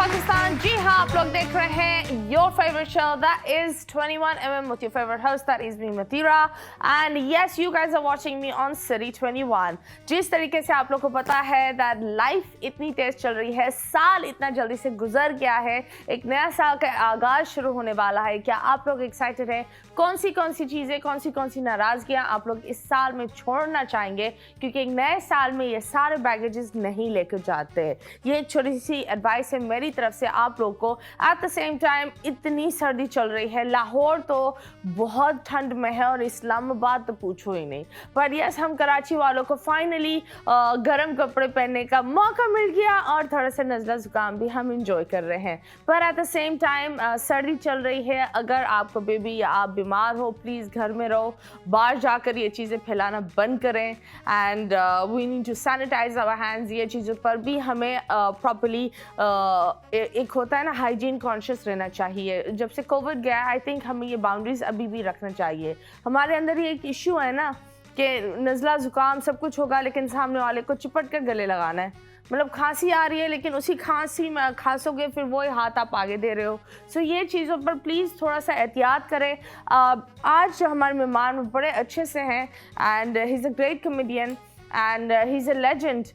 पाकिस्तान। जी हाँ, आप लोग देख रहे हैं your favourite show that is 21mm with your favorite host that is me Matira and yes you guys are watching me on City 21। जिस तरीके से आप लोग को पता है that लाइफ इतनी तेज चल रही है, साल इतना जल्दी से गुजर गया है, एक नया साल का आगाज शुरू होने वाला है। क्या आप लोग एक्साइटेड हैं? कौन सी चीज़ें, कौन सी नाराज़गियाँ आप लोग इस साल में छोड़ना चाहेंगे? क्योंकि एक नए साल में ये सारे बैगेजेस नहीं लेकर जाते। ये एक छोटी सी एडवाइस है मेरी तरफ से आप लोग को। एट द सेम टाइम इतनी सर्दी चल रही है, लाहौर तो बहुत ठंड में है और इस्लामाबाद तो पूछो ही नहीं। पर यस, हम कराची वालों को फाइनली गर्म कपड़े पहनने का मौका मिल गया और थोड़ा सा नज़ला ज़ुकाम भी हम इंजॉय कर रहे हैं। पर एट द सेम टाइम सर्दी चल रही है। अगर आपको बेबी या आप बीमार हो, प्लीज़ घर में रहो, बाहर जाकर ये चीज़ें फैलाना बंद करें। And we need to sanitise our hands. ये चीज़ों पर भी हमें प्रॉपर्ली एक होता है ना, हाइजीन कॉन्शियस रहना चाहिए। जब से कोविड गया आई थिंक हमें ये बाउंड्रीज अभी भी रखना चाहिए। हमारे अंदर ये एक इश्यू है ना कि नज़ला ज़ुकाम सब कुछ होगा लेकिन सामने वाले को चिपट कर गले लगाना है। मतलब खांसी आ रही है लेकिन उसी खांसी में खांसोगे फिर वही हाथ आप आगे दे रहे हो। सो ये चीज़ों पर प्लीज़ थोड़ा सा एहतियात करें। आज जो हमारे मेहमान बड़े अच्छे से हैं and he is a great comedian and he is a legend.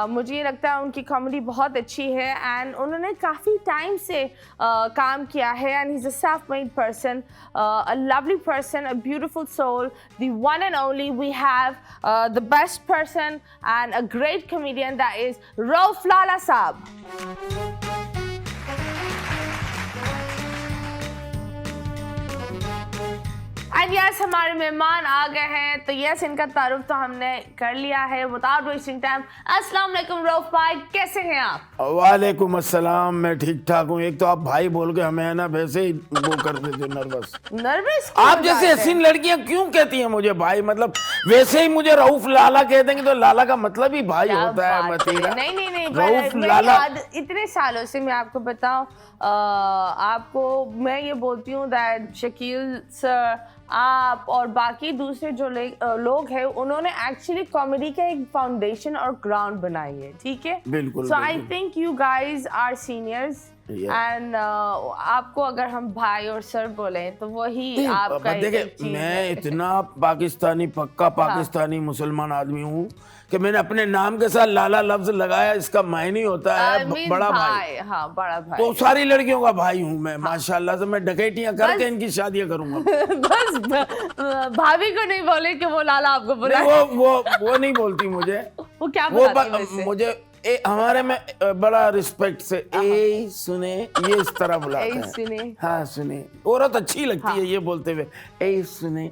मुझे ये लगता है उनकी कॉमेडी बहुत अच्छी है एंड उन्होंने काफ़ी टाइम से काम किया है and he is a self made person, a lovely person, a beautiful soul, the one and only we have the best person and a great comedian that is Rauf Lala साहब। एंड यस, हमारे मेहमान आ गए हैं तो यस इनका तारुफ तो हमने कर लिया है। विदाउट वेस्टिंग टाइम, अस्सलाम वालेकुम रऊफ भाई, कैसे हैं आप? वालेकुम अस्सलाम, मैं ठीक ठाक हूँ। एक तो आप भाई बोल के हमें है ना वैसे ही वो कर देते नर्वस आप जैसे हसीन लड़कियां क्यों कहती हैं मुझे भाई? मतलब वैसे ही मुझे रऊफ लाला कह देंगे तो लाला का मतलब ही भाई होता है मतीरा। नहीं रऊफ लाला। इतने सालों से मैं आपको बताऊं, आपको मैं ये बोलती हूँ दैट शकील सर, आप और बाकी दूसरे जो लोग हैं उन्होंने एक्चुअली कॉमेडी का एक फाउंडेशन और ग्राउंड बनाई है, ठीक है? बिल्कुल। So I think you guys are seniors and आपको अगर हम भाई और सर बोले तो वही आपका देखिए, मैं इतना पाकिस्तानी, पक्का पाकिस्तानी मुसलमान आदमी हूँ कि मैंने अपने नाम के साथ लाला लफ्ज लगाया। इसका मायने होता है बड़ा भाई। हाँ, बड़ा भाई। तो सारी लड़कियों का भाई हूँ मैं। माशाल्लाह से मैं डकैतियां करके इनकी शादियां करूंगा। बस भाभी को नहीं बोले कि वो लाला आपको बुला। वो नहीं बोलती मुझे। वो क्या बोलती है मुझे हमारे में बड़ा रिस्पेक्ट से ए सुने, ये इस तरह बुलाते हैं। हाँ सुने, औरत अच्छी लगती है ये बोलते हुए, ए सुने।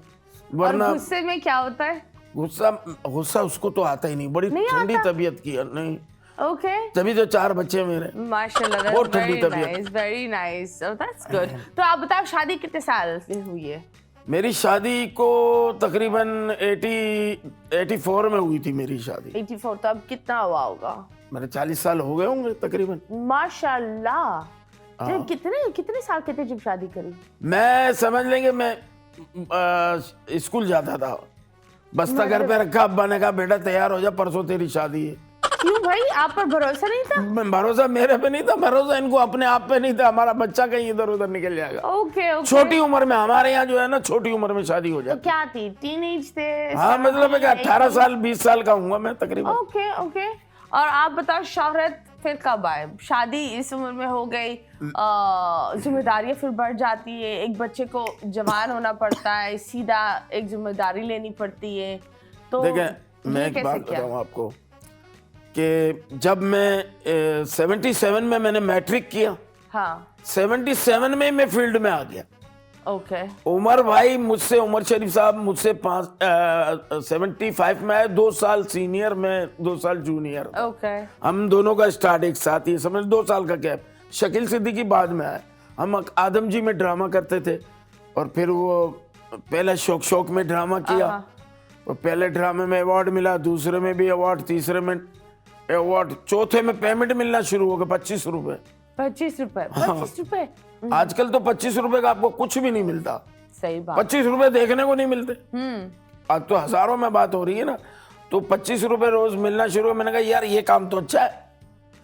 वरना गुस्से में क्या होता है? गुस्सा उसको तो आता ही नहीं। बड़ी ठंडी तबीयत की है। नहीं ओके, तभी तो 4 बच्चे मेरे। माशाल्लाह, बहुत ठंडी तबीयत। Very nice, that's good. तो आप बताओ, शादी कितने साल से हुई है? मेरी शादी को तकरीबन 84 में हुई थी मेरी शादी। 84, तो अब कितना हुआ होगा? मेरे 40 साल हो गए होंगे तकरीबन। माशाल्लाह। कितने साल के थे जब शादी करी? मैं समझ लेंगे मैं स्कूल जाता था, बस्ता घर पे रखा, अब्बा ने कहा बेटा तैयार हो जा, परसों तेरी शादी है। क्यों भाई, आप पर भरोसा नहीं था? भरोसा मेरे पे नहीं था, भरोसा इनको अपने आप पे नहीं था। हमारा बच्चा कहीं इधर उधर निकल जाएगा। ओके। छोटी उम्र में हमारे यहाँ जो है ना, छोटी उम्र में शादी हो जाती। तो क्या थी, टीनेज थे? हाँ, मतलब 18 साल 20 साल का हूँ मैं तकरीबन। ओके। और आप बताओ, शोहरत फिर कब आए? शादी इस उम्र में हो गई, जिम्मेदारियां फिर बढ़ जाती है, एक बच्चे को जवान होना पड़ता है, सीधा एक जिम्मेदारी लेनी पड़ती है। तो देखें, मैं एक बात बताऊं आपको कि जब मैं 77 में मैंने मैट्रिक किया। हाँ, 77 में मैं फील्ड में आ गया। ओके। उमर भाई मुझसे, उमर शरीफ साहब मुझसे 75 में आए, 2 साल सीनियर, मैं 2 साल जूनियर। ओके। हम दोनों का स्टार्ट एक साथ ही, समझ 2 साल का गैप। शकील सिद्दीकी बाद में आए। हम आदम जी में ड्रामा करते थे और फिर वो पहले शौक में ड्रामा किया। तो पहले ड्रामे में अवार्ड मिला, दूसरे में भी अवार्ड, तीसरे में अवार्ड, चौथे में पेमेंट मिलना शुरू हो गया 25 रुपए। 25 रुपए? आजकल तो 25 रुपए का आपको कुछ भी नहीं मिलता। सही बात। 25 रुपए देखने को नहीं मिलते। आज तो हजारों में बात हो रही है ना। तो 25 रुपए रोज मिलना शुरू हुआ। मैंने कहा यार ये काम तो अच्छा है।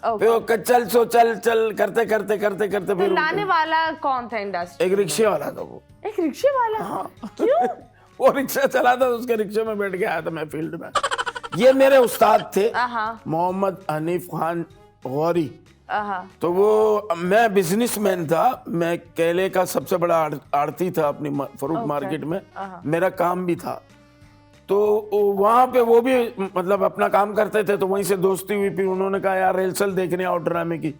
Okay. फिर वो चल सो चल चल करते करते करते करते तो फिर लाने वाला कौन था इंडस्ट्री? एक रिक्शे वाला था वो। एक रिक्शे वाला? हाँ। क्यों? वो रिक्शा चलाता था, उसके रिक्शे में बैठ के आया था मैं फील्ड में। ये मेरे उस्ताद थे मोहम्मद हनीफ खान गौरी। तो वो, मैं बिजनेसमैन था, मैं केले का सबसे बड़ा आड़ती था अपनी फ्रूट मार्केट में, मेरा काम भी था। तो वहाँ पे वो भी मतलब अपना काम करते थे, तो वहीं से दोस्ती हुई। फिर उन्होंने कहा यार रिहर्सल देखने आओ ड्रामे की।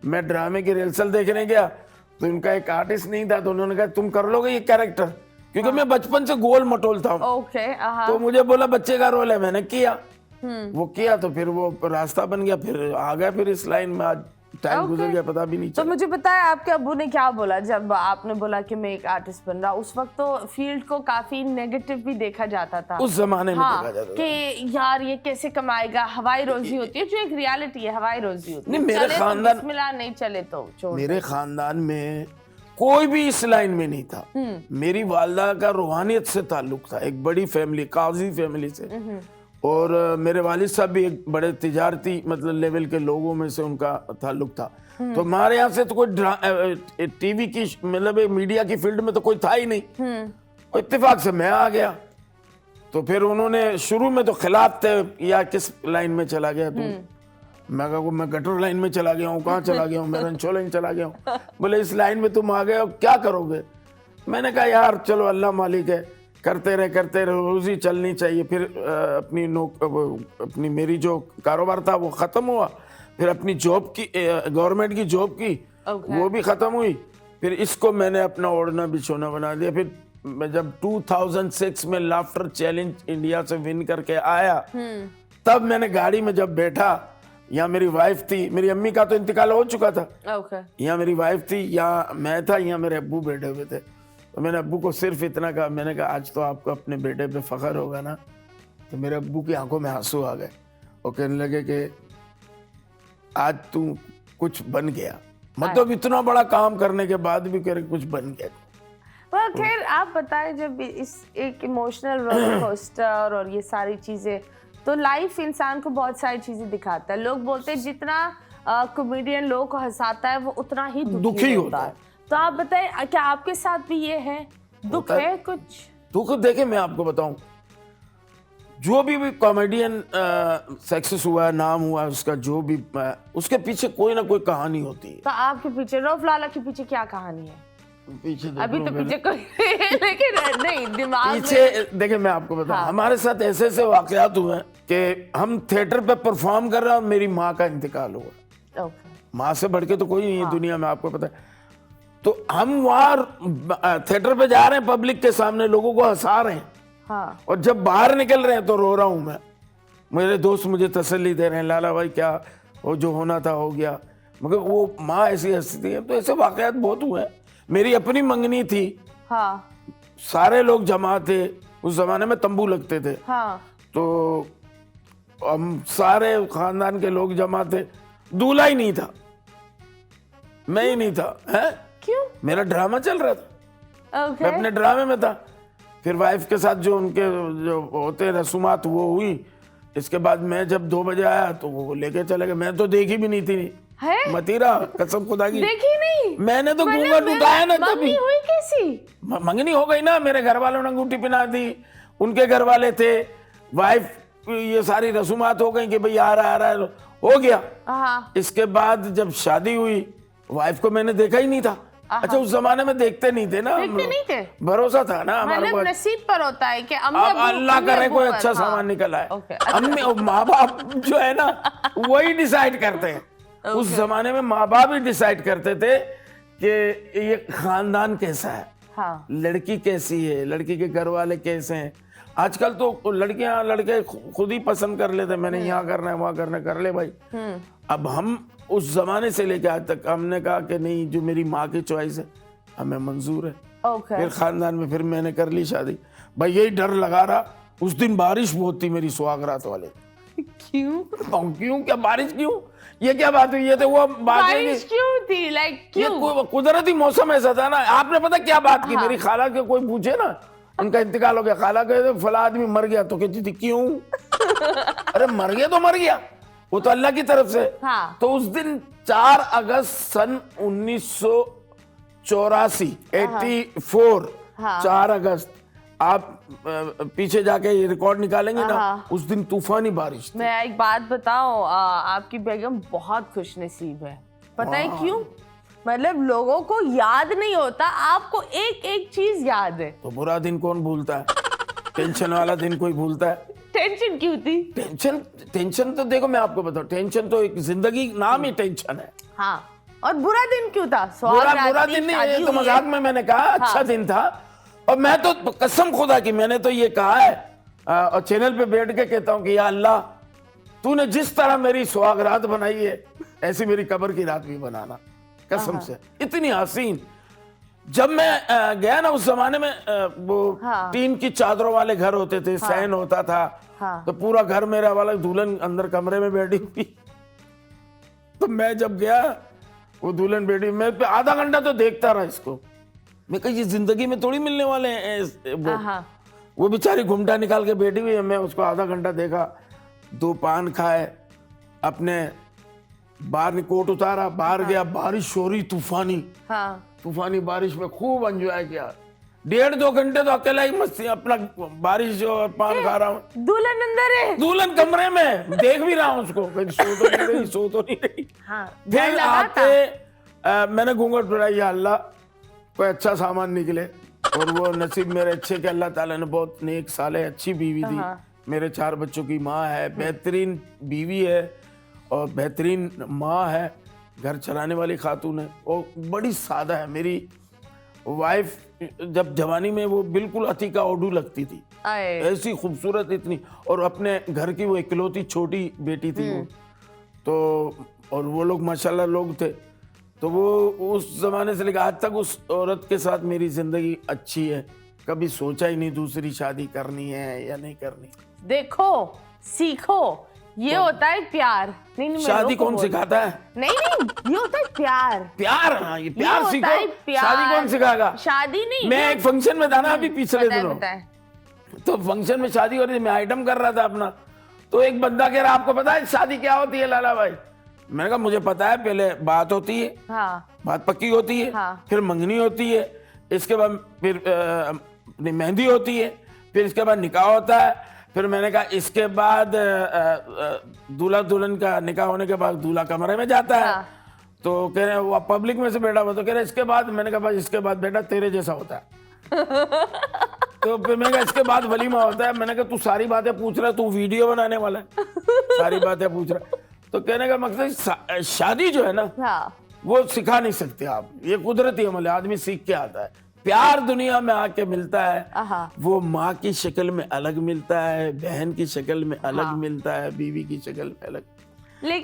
मैं ड्रामे की रिहर्सल देखने गया तो उनका एक आर्टिस्ट नहीं था, तो उन्होंने कहा तुम कर लोगे ये कैरेक्टर, क्योंकि मैं बचपन से गोल मटोल था। तो मुझे बोला बच्चे का रोल है, मैंने किया। वो किया तो फिर वो रास्ता बन गया, फिर आ गया फिर इस लाइन में। आज टाइम गुजर गया पता भी नहीं चला। तो मुझे बताया आपके अब्बू ने क्या बोला जब आपने बोला कि मैं एक आर्टिस्ट बन रहा? उस वक्त तो फील्ड को काफी नेगेटिव भी देखा जाता था उस जमाने में। हाँ, देखा जाता था कि यार ये कैसे कमाएगा, हवाई रोजी होती है, जो एक रियलिटी है, हवाई रोजी होती है। नहीं, मेरे खानदान, बिस्मिल्लाह, नहीं चले तो छोड़। मेरे खानदान में कोई भी इस लाइन में नहीं था। मेरी वालदा का रूहानियत से ताल्लुक था, एक बड़ी फैमिली, काजी फैमिली से। और मेरे वालिद साहब भी एक बड़े तिजारती मतलब लेवल के लोगों में से उनका ताल्लुक था। तो हमारे यहाँ से तो कोई टीवी की मतलब मीडिया की फील्ड में तो कोई था ही नहीं। और इत्तेफाक से मैं आ गया। तो फिर उन्होंने शुरू में तो खिलाफ थे, या किस लाइन में चला गया तू? मैं कहा मैं गटर लाइन में चला गया हूँ। कहाँ चला गया हूँ? मैं रंचो लाइन चला गया हूँ। बोले इस लाइन में तुम आ गए हो, क्या करोगे? मैंने कहा यार चलो अल्लाह मालिक है, करते रहे रोजी चलनी चाहिए। फिर अपनी मेरी जो कारोबार था वो ख़त्म हुआ। फिर अपनी जॉब की, गवर्नमेंट की जॉब की, वो भी ख़त्म हुई। फिर इसको मैंने अपना ओढ़ना बिछोना बना दिया। फिर मैं जब 2006 में लाफ्टर चैलेंज इंडिया से विन करके आया, तब मैंने गाड़ी में जब बैठा, यहाँ मेरी वाइफ थी, मेरी अम्मी का तो इंतकाल हो चुका था, यहाँ मेरी वाइफ थी, यहाँ मैं था, यहाँ मेरे अब्बू बैठे हुए थे। तो मैंने अब्बू को सिर्फ इतना कहा, मैंने कहा आज तो आपको अपने बेटे पे फख्र होगा ना। तो मेरे अब्बू की आंखों में आंसू आ गए और कहने लगे कि आज तू कुछ बन गया। मतलब इतना बड़ा काम करने के बाद भी कह रहे कुछ बन गया। खैर आप बताएं, जब इस एक इमोशनल रोलर कोस्टर और ये सारी चीजें, तो लाइफ इंसान को बहुत सारी चीजें दिखाता है। लोग बोलते हैं जितना कॉमेडियन लोगों को हंसाता है वो उतना ही दुखी होता है। तो आप बताएं, क्या आपके साथ भी ये है? दुख है कुछ? दुख देखे मैं आपको बताऊं, जो भी कॉमेडियन सक्सेस हुआ, नाम हुआ उसका, जो भी उसके पीछे कोई ना कोई कहानी होती है। तो आपके पीछे, रऊफ लाला के पीछे क्या कहानी है? पीछे अभी तो पीछे कोई लेकिन नहीं दिमाग पीछे देखिए मैं आपको बताऊं, हाँ। हमारे साथ ऐसे ऐसे वाकयात हुए हैं कि हम थिएटर पे परफॉर्म कर रहे हैं, मेरी माँ का इंतकाल हुआ। माँ से बढ़ के तो कोई नहीं है दुनिया में, आपको पता है। तो हम वहाँ थिएटर पे जा रहे हैं, पब्लिक के सामने लोगों को हंसा रहे हैं, हाँ। और जब बाहर निकल रहे हैं तो रो रहा हूँ मैं। मेरे दोस्त मुझे तसल्ली दे रहे हैं, लाला भाई क्या वो जो होना था हो गया, मगर वो माँ ऐसी हंसती है। तो ऐसे वाकयात बहुत हुए हैं। मेरी अपनी मंगनी थी, हाँ। सारे लोग जमा थे, उस जमाने में तंबू लगते थे, हाँ। तो हम सारे खानदान के लोग जमा थे, दूल्हा ही नहीं था, मैं ही नहीं था। है क्यों? मेरा ड्रामा चल रहा था, मैं अपने ड्रामे में था। फिर वाइफ के साथ जो उनके जो होते रसूमात वो हुई। इसके बाद मैं जब 2 बजे आया तो वो लेके चले गए। मैं तो देखी भी नहीं थी मतीरा, कसम खुदा की देखी नहीं। मैंने तो घूंघट उठाया ना। तभी हुई कैसी मंगनी हो गई ना, मेरे घर वालों ने अंगूठी पहना दी, उनके घर वाले थे, वाइफ ये सारी रसूमात हो गई कि भाई आ रहा है, हो गया। इसके बाद जब शादी हुई, वाइफ को मैंने देखा ही नहीं था। अच्छा उस जमाने में देखते नहीं थे ना, देखते नहीं थे, भरोसा था ना हमारे को, नसीब पर होता है कि अल्लाह करे कोई अच्छा सामान निकल आए। अम्मी और माँ बाप जो है ना वही डिसाइड करते हैं। उस जमाने में माँ बाप ही डिसाइड करते थे कि ये खानदान कैसा है, हाँ। लड़की कैसी है, लड़की के घर वाले कैसे हैं। आजकल तो लड़कियां लड़के खुद ही पसंद कर लेते, मैंने यहाँ करना है वहाँ करना है, कर ले भाई। अब हम उस जमाने से लेकर आज तक हमने कहा कि नहीं, जो मेरी माँ की चॉइस है हमें मंजूर है। फिर खानदान में फिर मैंने कर ली शादी। भाई यही डर लगा रहा। उस दिन बारिश बहुत थी मेरी सुहागरात वाले। क्यों क्या बारिश क्यों? ये क्या बात हुई? ये तो वो बारिश क्यों थी, लाइक क्यों? कुदरती मौसम ऐसा था ना। आपने पता क्या बात की? मेरी खाला के कोई पूछे ना, उनका इंतकाल हो गया, खाला के फला आदमी मर गया, तो कहती थी क्यों? अरे मर गया तो मर गया, वो तो अल्लाह की तरफ से। हाँ। तो उस दिन 4 अगस्त सन 1984 84 हाँ। 4 अगस्त, आप पीछे जाके ये रिकॉर्ड निकालेंगे ना, उस दिन तूफानी बारिश थी। मैं एक बात बताऊं, आपकी बेगम बहुत खुशनसीब है। पता है क्यों? मतलब लोगों को याद नहीं होता, आपको एक एक चीज याद है। तो बुरा दिन कौन भूलता है? टेंशन वाला दिन कोई भूलता है? टेंशन क्यों थी? टेंशन तो देखो मैं आपको बताऊं, टेंशन तो एक जिंदगी नाम ही टेंशन है। हाँ, और बुरा दिन क्यों था? बुरा दिन नहीं, ये तो मजाक में मैंने कहा, अच्छा दिन था। और मैं तो कसम खुदा की मैंने तो ये कहा है और चैनल पे बैठ के कहता हूँ कि या अल्लाह, तूने जिस तरह मेरी सुहाग रात बनाई है ऐसी मेरी कब्र की रात भी बनाना, कसम से। इतनी हसीन। जब मैं गया ना, उस जमाने में वो टीन की चादरों वाले घर होते थे, सैन होता था। तो पूरा घर मेरा वाला, दुल्हन अंदर कमरे में बैठी हुई। तो मैं जब गया, वो दुल्हन बैठी, मैं आधा घंटा तो देखता रहा इसको। मैं कही ये जिंदगी में थोड़ी मिलने वाले हैं वो बेचारी घुमटा निकाल के बैठी हुई है। मैं उसको आधा घंटा देखा, 2 पान खाए, अपने बाहर कोट उतारा, बाहर गया, बारिश हो रही तूफानी। तूफानी बारिश में खूब एंजॉय किया। 1.5-2 घंटे तो अकेला ही मस्ती, अपना बारिश और पान खा रहा हूँ। दुल्हन अंदर है, दुल्हन कमरे में, देख भी रहा हूँ उसको, कहीं सो तो नहीं रही, सो तो नहीं रही। फिर आके मैंने घूंघट उठाई, या अल्लाह कोई अच्छा सामान निकले। और वो नसीब मेरे अच्छे के अल्लाह ताला ने बहुत नेक साले, अच्छी बीवी दी। मेरे 4 बच्चों की माँ है, बेहतरीन बीवी है और बेहतरीन माँ है, घर चलाने वाली खातून है। और बड़ी सादा है मेरी वाइफ। जब जवानी में वो बिल्कुल अतीका ओडू लगती थी, ऐसी खूबसूरत इतनी। और अपने घर की वो इकलौती छोटी बेटी थी वो तो। और वो लोग माशाल्लाह लोग थे। तो वो उस जमाने से लेकर आज तक उस औरत के साथ मेरी जिंदगी अच्छी है। कभी सोचा ही नहीं दूसरी शादी करनी है या नहीं करनी। देखो, सीखो, ये होता है प्यार। नहीं, शादी कौन सिखाता है? नहीं, ये होता है प्यार। प्यार, हाँ, ये प्यार सीखो। शादी कौन सिखाएगा? शादी नहीं। मैं एक फंक्शन में था ना अभी पिछले दिनों, तो फंक्शन में शादी हो रही थी, मैं आइटम कर रहा था अपना। तो एक बंदा कह रहा, आपको पता है शादी क्या होती है लाला भाई? मैंने कहा मुझे पता है, पहले बात होती है, बात पक्की होती है, फिर मंगनी होती है, इसके बाद फिर अपनी मेहंदी होती है, फिर इसके बाद निकाह होता है। फिर मैंने कहा इसके बाद दूल्हा दुल्हन का निकाह होने के बाद दूल्हा कमरे में जाता है। तो कह रहे वो पब्लिक में से बैठा हुआ, तो कह रहे इसके बाद। मैंने कहा भाई इसके बाद बेटा तेरे जैसा होता है। तो फिर मैंने कहा इसके बाद वलीमा होता है। मैंने कहा तू सारी बातें पूछ रहा है, तू वीडियो बनाने वाला है, सारी बातें पूछ रहा है। तो कहने का मकसद शादी जो है ना, वो सिखा नहीं सकते आप, ये कुदरती अमल है, आदमी सीख के आता है। प्यार दुनिया में आके मिलता है, वो माँ की शक्ल में अलग मिलता है, बहन की शक्ल में अलग मिलता है, बीवी की शक्ल में अलग।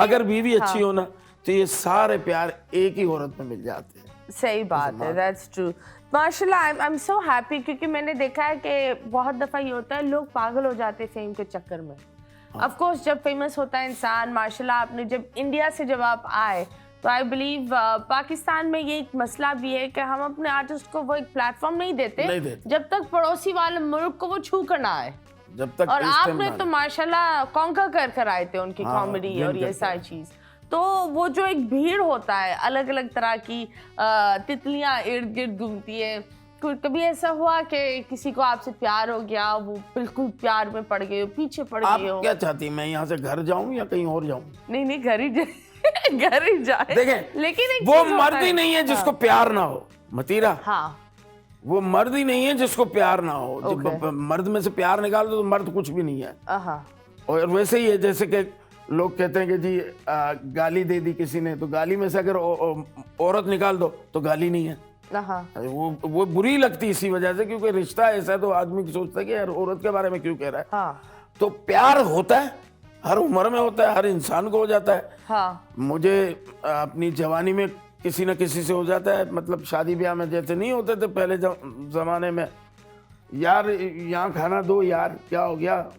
अगर बीवी अच्छी हो ना, तो ये सारे प्यार एक ही औरत में मिल जाते हैं। सही बात है, दैट्स ट्रू। माशाल्लाह, आई एम सो हैप्पी, क्योंकि मैंने देखा है कि बहुत दफा ये होता है, लोग पागल हो जाते हैं फेम के चक्कर में। ऑफ कोर्स जब फेमस होता है इंसान, माशाल्लाह आपने जब इंडिया से जब आप आए, तो आई बिलीव पाकिस्तान में ये एक मसला भी है कि हम अपने आर्टिस्ट को वो एक प्लेटफॉर्म नहीं देते जब तक पड़ोसी वाले मुल्क को वो छू कर ना आए। जब तक और आपने तो माशाल्लाह कॉन्कर कर आए थे उनकी कॉमेडी और ये सारी चीज। तो वो जो एक भीड़ होता है, अलग अलग तरह की तितलियां इर्द गिर्द घूमती है। कभी ऐसा हुआ कि किसी को आपसे प्यार हो गया, वो बिल्कुल प्यार में पड़ गए हो, पीछे पड़ गए हो? आप क्या चाहती हैं, मैं यहाँ से घर जाऊं या कहीं और जाऊं? नहीं, घर ही जाए। घर ही जाए। देखें, लेकिन वो मर्द ही नहीं है जिसको प्यार ना हो, मतीरा। वो मर्द ही नहीं है जिसको प्यार ना हो। मर्द में से प्यार निकाल दो तो मर्द कुछ भी नहीं है। और वैसे ही है जैसे कि लोग कहते हैं कि जी गाली दे दी किसी ने, तो गाली में से अगर औरत निकाल दो तो गाली नहीं है। वो बुरी लगती इसी वजह से, क्योंकि रिश्ता ऐसा है तो आदमी सोचता है कि यार औरत के बारे में क्यों कह रहा है। तो प्यार होता है, हर उम्र में होता है, हर इंसान को हो जाता है। मुझे अपनी जवानी में किसी न किसी से हो जाता है, मतलब शादी ब्याह में जैसे नहीं होते थे पहले जमाने में, यार यहाँ खाना दो, यार क्या हो गया,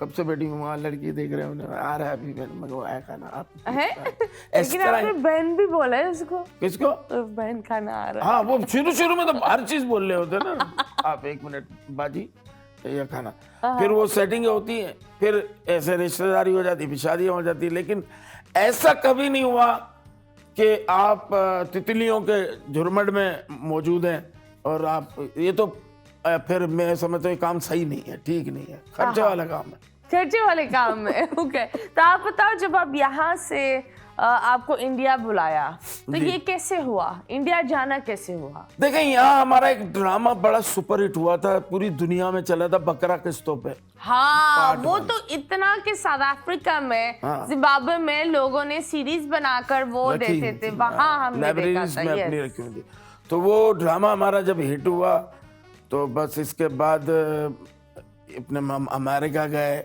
कब से बैठी हूँ वहाँ, लड़की देख रहे हो, आ रहा है अभी, मैं आया खाना आप है। लेकिन आपने बहन भी बोला है उसको। किसको? बहन खाना आ रहा है। हाँ, वो शुरू में तो हर चीज बोल रहे होते ना। आप 1 मिनट बाजी, ये खाना। फिर वो सेटिंग होती है, फिर ऐसे रिश्तेदारी हो जाती, फिर शादियां हो जाती, लेकिन ऐसा कभी नहीं हुआ कि आप तितलियों के झुरमुट में मौजूद हैं और आप ये तो फिर मैं समझता हूँ ये काम सही नहीं है, ठीक नहीं है, खर्चे वाला काम है। खर्चे वाले काम में ओके। तो आप बताओ, जब आप यहाँ से आपको इंडिया बुलाया तो ये कैसे हुआ, इंडिया जाना कैसे हुआ? देखें, यहाँ हमारा एक ड्रामा बड़ा सुपरहिट हुआ था, पूरी दुनिया में चला था, बकरा किस्तों पे। हाँ, वो तो इतना कि साउथ अफ्रीका में, जिम्बाब्वे में लोगों ने सीरीज बनाकर वो देते थे, वहाँ हमने देखा था। में अपनी रखी हुई थी। तो वो ड्रामा हमारा जब हिट हुआ तो बस इसके बाद अपने अमेरिका गए,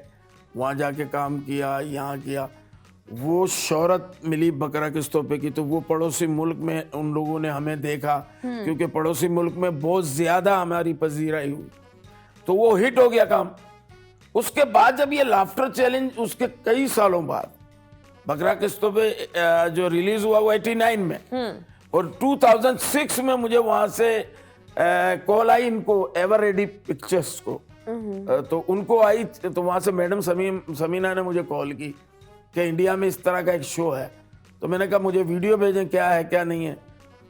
वहाँ जाके काम किया, यहाँ किया, वो शोहरत मिली बकरा किस्तों पे की। तो वो पड़ोसी मुल्क में उन लोगों ने हमें देखा, क्योंकि पड़ोसी मुल्क में बहुत ज्यादा हमारी पजीराई हुई, तो वो हिट हो गया काम। उसके बाद जब ये लाफ्टर चैलेंज, उसके कई सालों बाद बकरा किस्तों पे जो रिलीज हुआ वो 89 में, और 2006 में मुझे वहां से कॉल आई इनको, एवर रेडी पिक्चर्स को। तो उनको आई, तो वहां से मैडम समीना ने मुझे कॉल की कि इंडिया में इस तरह का एक शो है। तो मैंने कहा मुझे वीडियो भेजें, क्या है क्या नहीं है।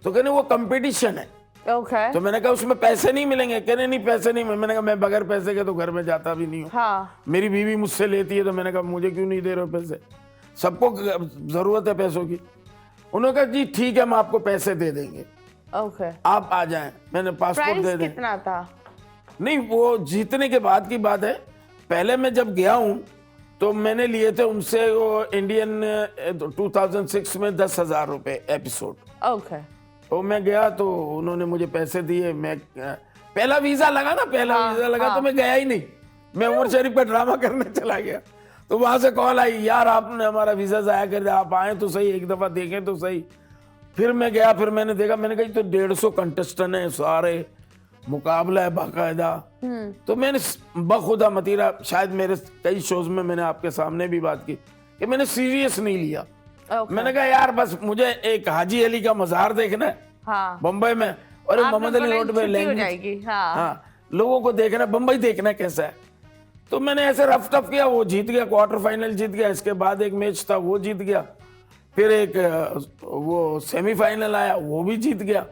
तो कहने वो कंपटीशन है। Okay. तो मैंने कहा उसमें पैसे नहीं मिलेंगे। कहने नहीं पैसे नहीं। मैंने कहा मैं बगैर पैसे के तो घर में जाता भी नहीं हूँ। हाँ। मेरी बीवी मुझसे लेती है, तो मैंने कहा मुझे क्यों नहीं दे रहे हो पैसे, सबको जरूरत है पैसों की। उन्होंने कहा जी ठीक है, हम आपको पैसे दे देंगे, Okay. आप आ जाएं। मैंने पासपोर्ट दे प्राइस दिया। कितना था? नहीं, वो जीतने के बाद की बात है। पहले मैं जब गया हूँ तो मैंने लिए थे उनसे वो इंडियन 2006 में 10,000 रुपए एपिसोड। Okay. तो मैं गया तो उन्होंने मुझे पैसे दिए। मैं पहला वीजा लगा ना, वीजा लगा, तो मैं गया ही नहीं। मैं उमर शरीफ का ड्रामा करने चला गया। तो वहां से कॉल आई, यार आपने हमारा वीजा जाया कर दिया, आप आए तो सही, एक दफा देखें तो सही। फिर मैं गया, फिर मैंने देखा, मैंने कहा तो 150 कंटेस्टेंट है, सारे मुकाबला है बाकायदा। तो मैंने बखुदा मतीरा, शायद मेरे कई शोज में मैंने आपके सामने भी बात की कि मैंने सीरियस नहीं लिया। मैंने कहा यार बस मुझे एक हाजी अली का मज़ार देखना है, हाँ। बम्बई में, और एक मोहम्मद अली रोड में जाएगी। हाँ। हाँ, लोगों को देखना, बम्बई देखना है कैसा है। तो मैंने ऐसे रफ टफ किया, वो जीत गया, क्वार्टर फाइनल जीत गया। इसके बाद एक मैच था वो जीत गया, फिर एक वो सेमीफाइनल आया वो भी जीत गया।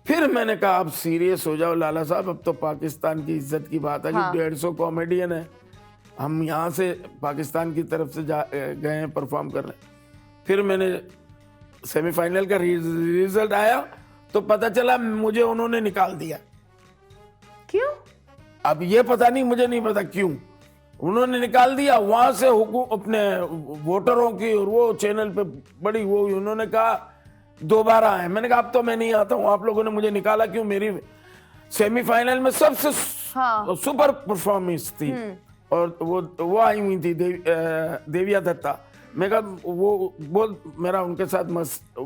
फिर मैंने कहा अब सीरियस हो जाओ लाला साहब, अब तो पाकिस्तान की इज्जत की बात है कि 150 कॉमेडियन है, हम यहाँ से पाकिस्तान की तरफ से गए हैं परफॉर्म कर रहे हैं। फिर मैंने सेमीफाइनल का रिजल्ट आया तो पता चला मुझे उन्होंने निकाल दिया। क्यों? अब ये पता नहीं, मुझे नहीं पता क्यों उन्होंने निकाल दिया। वहां से अपने वोटरों की और वो चैनल पे बड़ी वो, उन्होंने कहा दोबारा आए। मैंने कहा अब तो मैं नहीं आता हूँ, आप लोगों ने मुझे निकाला क्यों? मेरी सेमीफाइनल में सबसे सुपर परफॉर्मेंस थी, और वो आई हुई थी देविया दत्ता। मैं कहा वो बहुत मेरा उनके साथ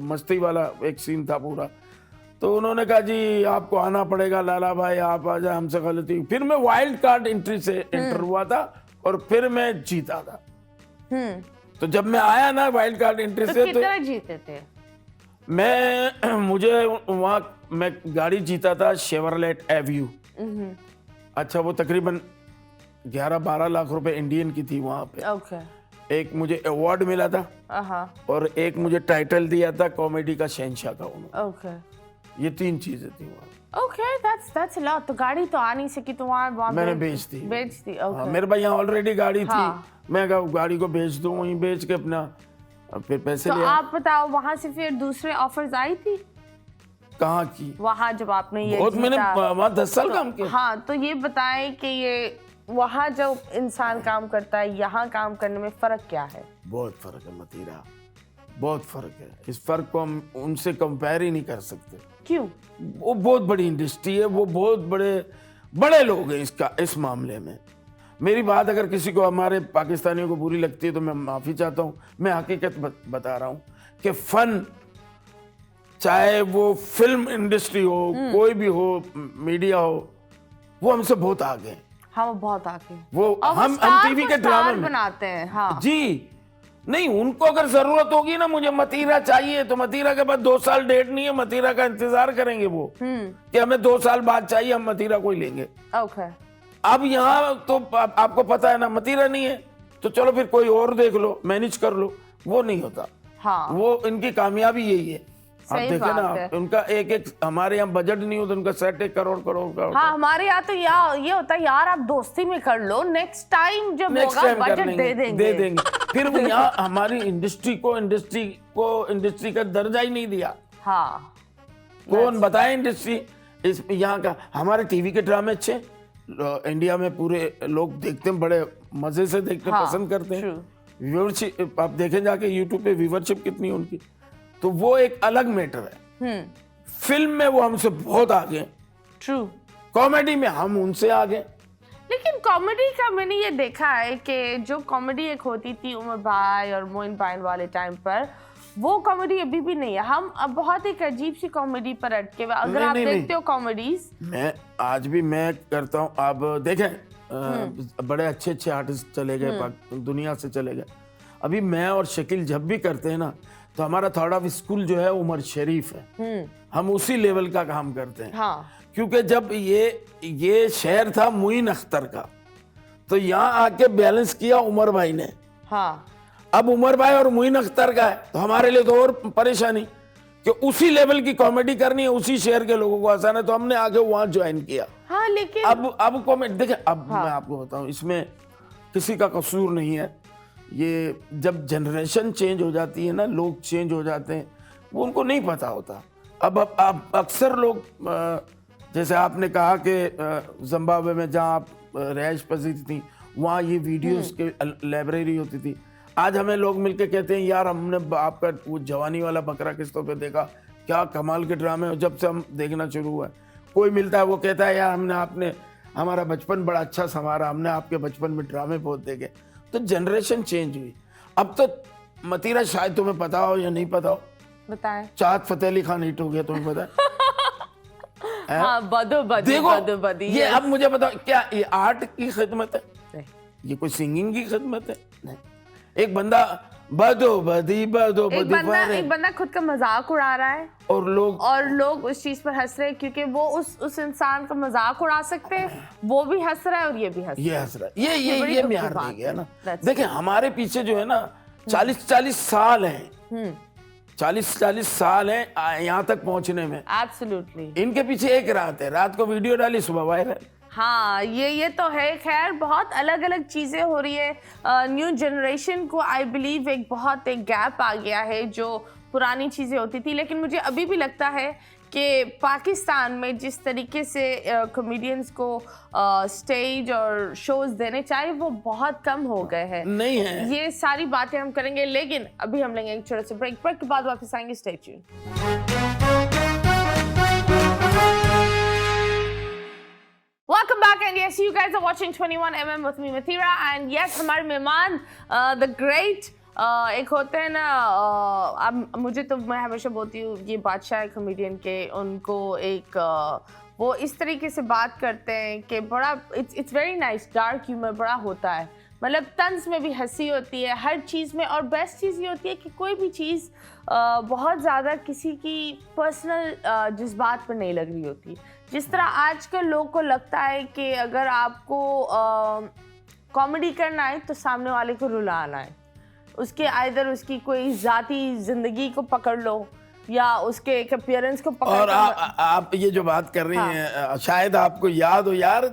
मस्ती वाला एक सीन था पूरा। तो उन्होंने कहा जी आपको आना पड़ेगा लाला भाई, आप आ जाए, हमसे गलती। फिर मैं वाइल्ड कार्ड एंट्री से एंटर हुआ था और फिर मैं जीता था। तो जब मैं आया ना वाइल्ड कार्ड एंट्री से, तो कितना जीते थे? मुझे वहाँ मैं गाड़ी जीता था शेवरलेट एव्यू। अच्छा, वो तकरीबन 11-12 लाख रुपए इंडियन की थी वहाँ पे। Okay. एक मुझे अवार्ड मिला था और एक मुझे टाइटल दिया था कॉमेडी का शहंशाह का उन्होंने। Okay. ये 3 चीजें थी वहाँ। Okay, that's a lot. तो गाड़ी तो आ नहीं सकी, तो वहाँ मैंने बेच दी। Okay. मेरे भाई यहाँ ऑलरेडी गाड़ी थी, मैं कहा गाड़ी को बेच दूं, वहीं बेच के अपना फिर पैसे तो लिया। आप बताओ, वहाँ से फिर दूसरे ऑफर्स आई थी? कहाँ की? वहाँ जब आपने ये बहुत, मैंने वहाँ 10 साल काम किया। हाँ, तो ये बताएं कि ये वहाँ जब इंसान काम करता है, यहाँ काम करने में फर्क क्या है? बहुत फर्क है मतीरा, बहुत फर्क है। इस फर्क को हम उनसे कंपेयर ही नहीं कर सकते। क्यों? वो बहुत बड़ी इंडस्ट्री है, वो बहुत बड़े लोग हैं इस मामले में। मेरी बात अगर किसी को, हमारे पाकिस्तानियों को बुरी लगती है तो मैं माफ़ी चाहता हूँ। मैं हकीकत बता रहा हूँ कि फ़न, चाहे वो फिल्म इंडस्ट्री हो, कोई भी हो, मीडिया हो, वो हमसे बहुत आगे हैं। हाँ, बहुत आगे। वो हम टीवी के ड्रामे बनाते हैं। हाँ जी। नहीं, उनको अगर जरूरत होगी ना, मुझे मतीरा चाहिए, तो मतीरा के बाद 2 साल डेट नहीं है, मतीरा का इंतजार करेंगे वो कि हमें 2 साल बाद चाहिए, हम मतीरा को ही लेंगे। ओके। अब यहाँ तो आपको पता है ना, मतीरा नहीं है तो चलो फिर कोई और देख लो, मैनेज कर लो, वो नहीं होता। हाँ, वो इनकी कामयाबी यही है। आप सही देखें ना, बात है। उनका एक हमारे यहाँ बजट नहीं होता, उनका सेट 1 करोड़ का होता हाँ, हमारे यहाँ तो ये होता है यार, आप दोस्ती में कर लो, नेक्स्ट टाइम जब नेक्स्ट होगा टाइम कर बजट लेंगे, दे देंगे। फिर वो यहाँ हमारी इंडस्ट्री को इंडस्ट्री का दर्जा ही नहीं दिया। हाँ, कौन बताए इंडस्ट्री इस यहाँ का? हमारे टीवी के ड्रामे अच्छे, इंडिया में पूरे लोग देखते हैं, बड़े मजे से देखते हैं, हाँ, पसंद करते हैं। true। व्यूअरशिप आप देखें जाके यूट्यूब पे, व्यूअरशिप कितनी है उनकी, तो वो एक अलग मैटर है। फिल्म में वो हमसे बहुत आगे, ट्रू। कॉमेडी में हम उनसे आगे। लेकिन कॉमेडी का मैंने ये देखा है कि जो कॉमेडी एक होती थी उमर भाई और मोइन भाई वाले टाइम पर, वो कॉमेडी अभी भी नहीं है। हम अब बहुत एक अजीब सी कॉमेडी पर अटके हुए। अगर आप देखते हो कॉमेडीज, मैं आज भी मैं करता हूँ। आप देखें बड़े अच्छे अच्छे आर्टिस्ट चले गए, दुनिया से चले गए। अभी मैं और शकील जब भी करते हैं ना, तो हमारा थर्ड ऑफ स्कूल जो है उमर शरीफ है, हम उसी लेवल का काम करते हैं। हाँ, क्योंकि जब ये शहर था मुइन अख्तर का, तो यहाँ आके बैलेंस किया उमर भाई ने। हाँ, अब उमर भाई और मुइन अख्तर का है, तो हमारे लिए तो और परेशानी कि उसी लेवल की कॉमेडी करनी है, उसी शहर के लोगों को आसान है, तो हमने आगे वहां ज्वाइन किया। हाँ, लेकिन अब कॉमेडी देखें, अब मैं आपको बताऊं, इसमें किसी का कसूर नहीं है। ये जब जनरेशन चेंज हो जाती है ना, लोग चेंज हो जाते हैं, वो उनको नहीं पता होता। अब अक्सर लोग, जैसे आपने कहा कि जिम्बाब्वे में जहाँ आप रहायश पजीर थी, वहाँ ये वीडियोस के लाइब्रेरी होती थी। आज हमें लोग मिलके कहते हैं यार हमने आपका वो जवानी वाला बकरा किस्तों पे देखा, क्या कमाल के ड्रामे हो, जब से हम देखना शुरू हुआ है। कोई मिलता है वो कहता है यार आपने हमारा बचपन बड़ा अच्छा संवारा, हमने आपके बचपन में ड्रामे बहुत देखे। तो जनरेशन चेंज हुई। अब तो मतीरा शायद तुम्हें पता हो या नहीं पता हो, बताएं। चाहत फतेह अली खान हिट हो गया, तुम्हें पता है? हाँ, बदो-बदी, देखो बदो-बदी, ये yes। अब मुझे बताओ, क्या ये आर्ट की खिदमत है? नहीं। ये कोई सिंगिंग की खिदमत है? नहीं। एक बंदा बदो-बदी एक बंदा खुद का मजाक उड़ा रहा है और लोग उस चीज पर हंस रहे हैं, क्योंकि वो उस इंसान का मजाक उड़ा सकते हैं, वो भी हंस रहा है और ये भी हंस रहा है। ये म्यार नहीं गया ना। देखिए हमारे पीछे जो है ना 40 साल हैं, 40 साल हैं यहाँ तक पहुंचने में। एब्सोल्युटली। इनके पीछे एक रात है, रात को वीडियो डाली, सुबह वायरल। हाँ, ये तो है। खैर, बहुत अलग अलग चीज़ें हो रही है। न्यू जनरेशन को आई बिलीव एक गैप आ गया है, जो पुरानी चीज़ें होती थी। लेकिन मुझे अभी भी लगता है कि पाकिस्तान में जिस तरीके से कॉमेडियंस को स्टेज और शोज देने चाहिए, वो बहुत कम हो गए हैं। नहीं है। ये सारी बातें हम करेंगे, लेकिन अभी हम लेंगे एक छोटे से ब्रेक के बाद वापस आएंगे। Stay tuned. Welcome back, and yes, you guys are watching 21mm with me, Mathira, and yes, हमारे मेहमान the great एक होते हैं ना, अब मुझे तो, मैं हमेशा बोलती हूँ ये बादशाह कॉमेडियन के, उनको एक वो इस तरीके से बात करते हैं कि बड़ा it's very nice, dark humour बड़ा होता है, मतलब तंज में भी हंसी होती है हर चीज़ में। और बेस्ट चीज़ ये होती है कि कोई भी चीज़ बहुत ज़्यादा किसी की पर्सनल जज्बात पर नहीं लग रही होती। जिस तरह आजकल लोगों को लगता है कि अगर आपको कॉमेडी करना है तो सामने वाले को रुलाना है, उसके आइदर उसकी कोई ज़ाती ज़िंदगी को पकड़ लो या उसके एक अपीयरेंस को पकड़। और आप ये जो बात कर रही हैं, शायद आपको याद हो यार,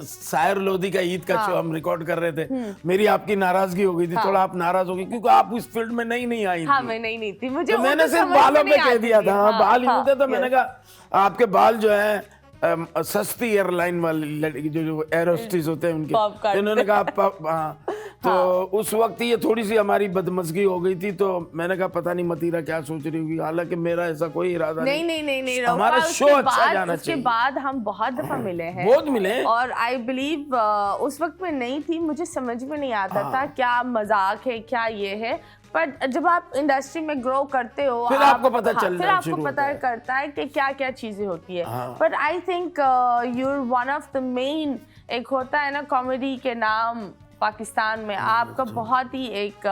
शायर लोधी का ईद का शो हम रिकॉर्ड कर रहे थे, मेरी आपकी नाराजगी हो गई थी। थोड़ा आप नाराज हो गई क्योंकि आप उस फील्ड में नहीं आई थी। हाँ, मैं नहीं थी, मुझे तो मैंने सिर्फ बालों पे कह दिया था, बाल यूं थे, तो मैंने कहा आपके बाल जो है सस्ती एयरलाइन वाली लड़की जो एरोस्टिस होते हैं उनके, इन्होंने कहा तो उस वक्त ये थोड़ी सी हमारी बदमज़गी हो गई थी, तो मैंने कहा पता नहीं मतीरा क्या सोच रही होगी, हालांकि मेरा ऐसा कोई इरादा नहीं। हमारा शो अच्छा जाना चाहिए। उसके बाद हम बहुत दफा मिले हैं, बहुत मिले, और आई बिलीव उस वक्त में नहीं थी, मुझे समझ में नहीं आता था क्या मजाक है क्या ये है, पर जब आप इंडस्ट्री में ग्रो करते हो फिर आपको पता चलता फिर आपको पता करता है कि क्या क्या चीजें होती है। पर I think you are one of the main, एक होता है ना कॉमेडी के नाम पाकिस्तान में, आपका बहुत ही एक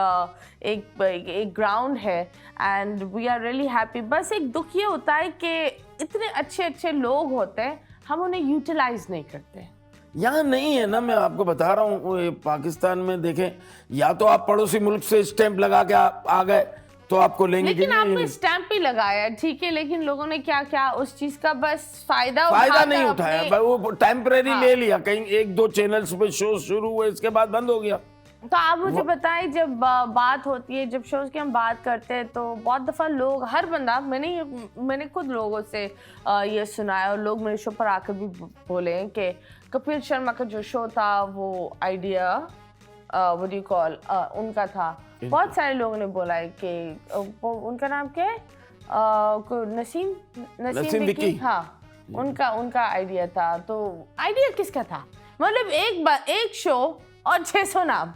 ग्राउंड है, and we are really happy. बस एक दुख ये होता है कि इतने अच्छे अच्छे लोग होते हैं, हम उन्हें यूटिलाइज नहीं करते। यहाँ नहीं है ना, मैं आपको बता रहा हूँ। पाकिस्तान में देखें, या तो आप पड़ोसी मुल्क से स्टैंप लगा के आ गए तो आपको लेंगे। लेकिन आपने स्टैंप भी लगाया, ठीक है, लेकिन लोगों ने क्या क्या उस चीज का बस फायदा नहीं उठाया, वो टेम्परेरी ले लिया। कहीं 1-2 चैनल्स पे शो शुरू हुए, इसके बाद बंद हो गया। तो आप मुझे बताएं, जब बात होती है, जब शोज की हम बात करते हैं, तो बहुत दफा लोग, हर बंदा, मैंने खुद लोगों से ये सुना है, और लोग मेरे शो पर आकर भी बोले हैं कि कपिल शर्मा का जो शो था वो idea what do you call उनका था। बहुत सारे लोगों ने बोला है कि उनका नाम क्या है, नसीम विकी, हाँ, उनका आइडिया था। तो आइडिया किसका था? मतलब एक शो और 600 नाम।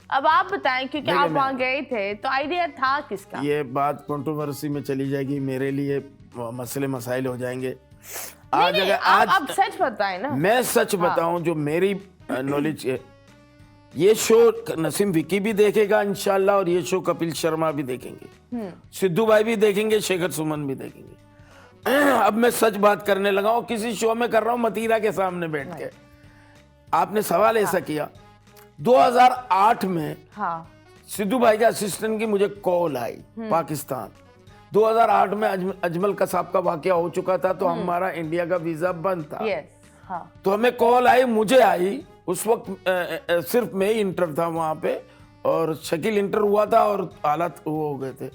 अब आप बताएं, क्योंकि आप वहां गए थे, तो आइडिया था किसका? ये बात कंट्रोवर्सी में चली जाएगी, मेरे लिए मसले मसाइल हो जाएंगे। आज आप सच बताएं ना। मैं सच बताऊं, जो मेरी नॉलेज है, ये शो नसीम विकी भी देखेगा इंशाल्लाह, और ये शो कपिल शर्मा भी देखेंगे, सिद्धू भाई भी देखेंगे, शेखर सुमन भी देखेंगे। अब मैं सच बात करने लगा हूं, किसी शो में कर रहा हूं मतीरा के सामने बैठ के। आपने सवाल ऐसा किया, 2008 में सिद्धू भाई के असिस्टेंट की मुझे कॉल आई पाकिस्तान। 2008 में अजमल कसाब का वाकया हो चुका था, तो हमारा इंडिया का वीजा बंद था। तो हमें कॉल आई, मुझे आई। उस वक्त सिर्फ मैं ही इंटर था वहां पे, और शकील इंटर हुआ था, और हालात वो हो गए थे।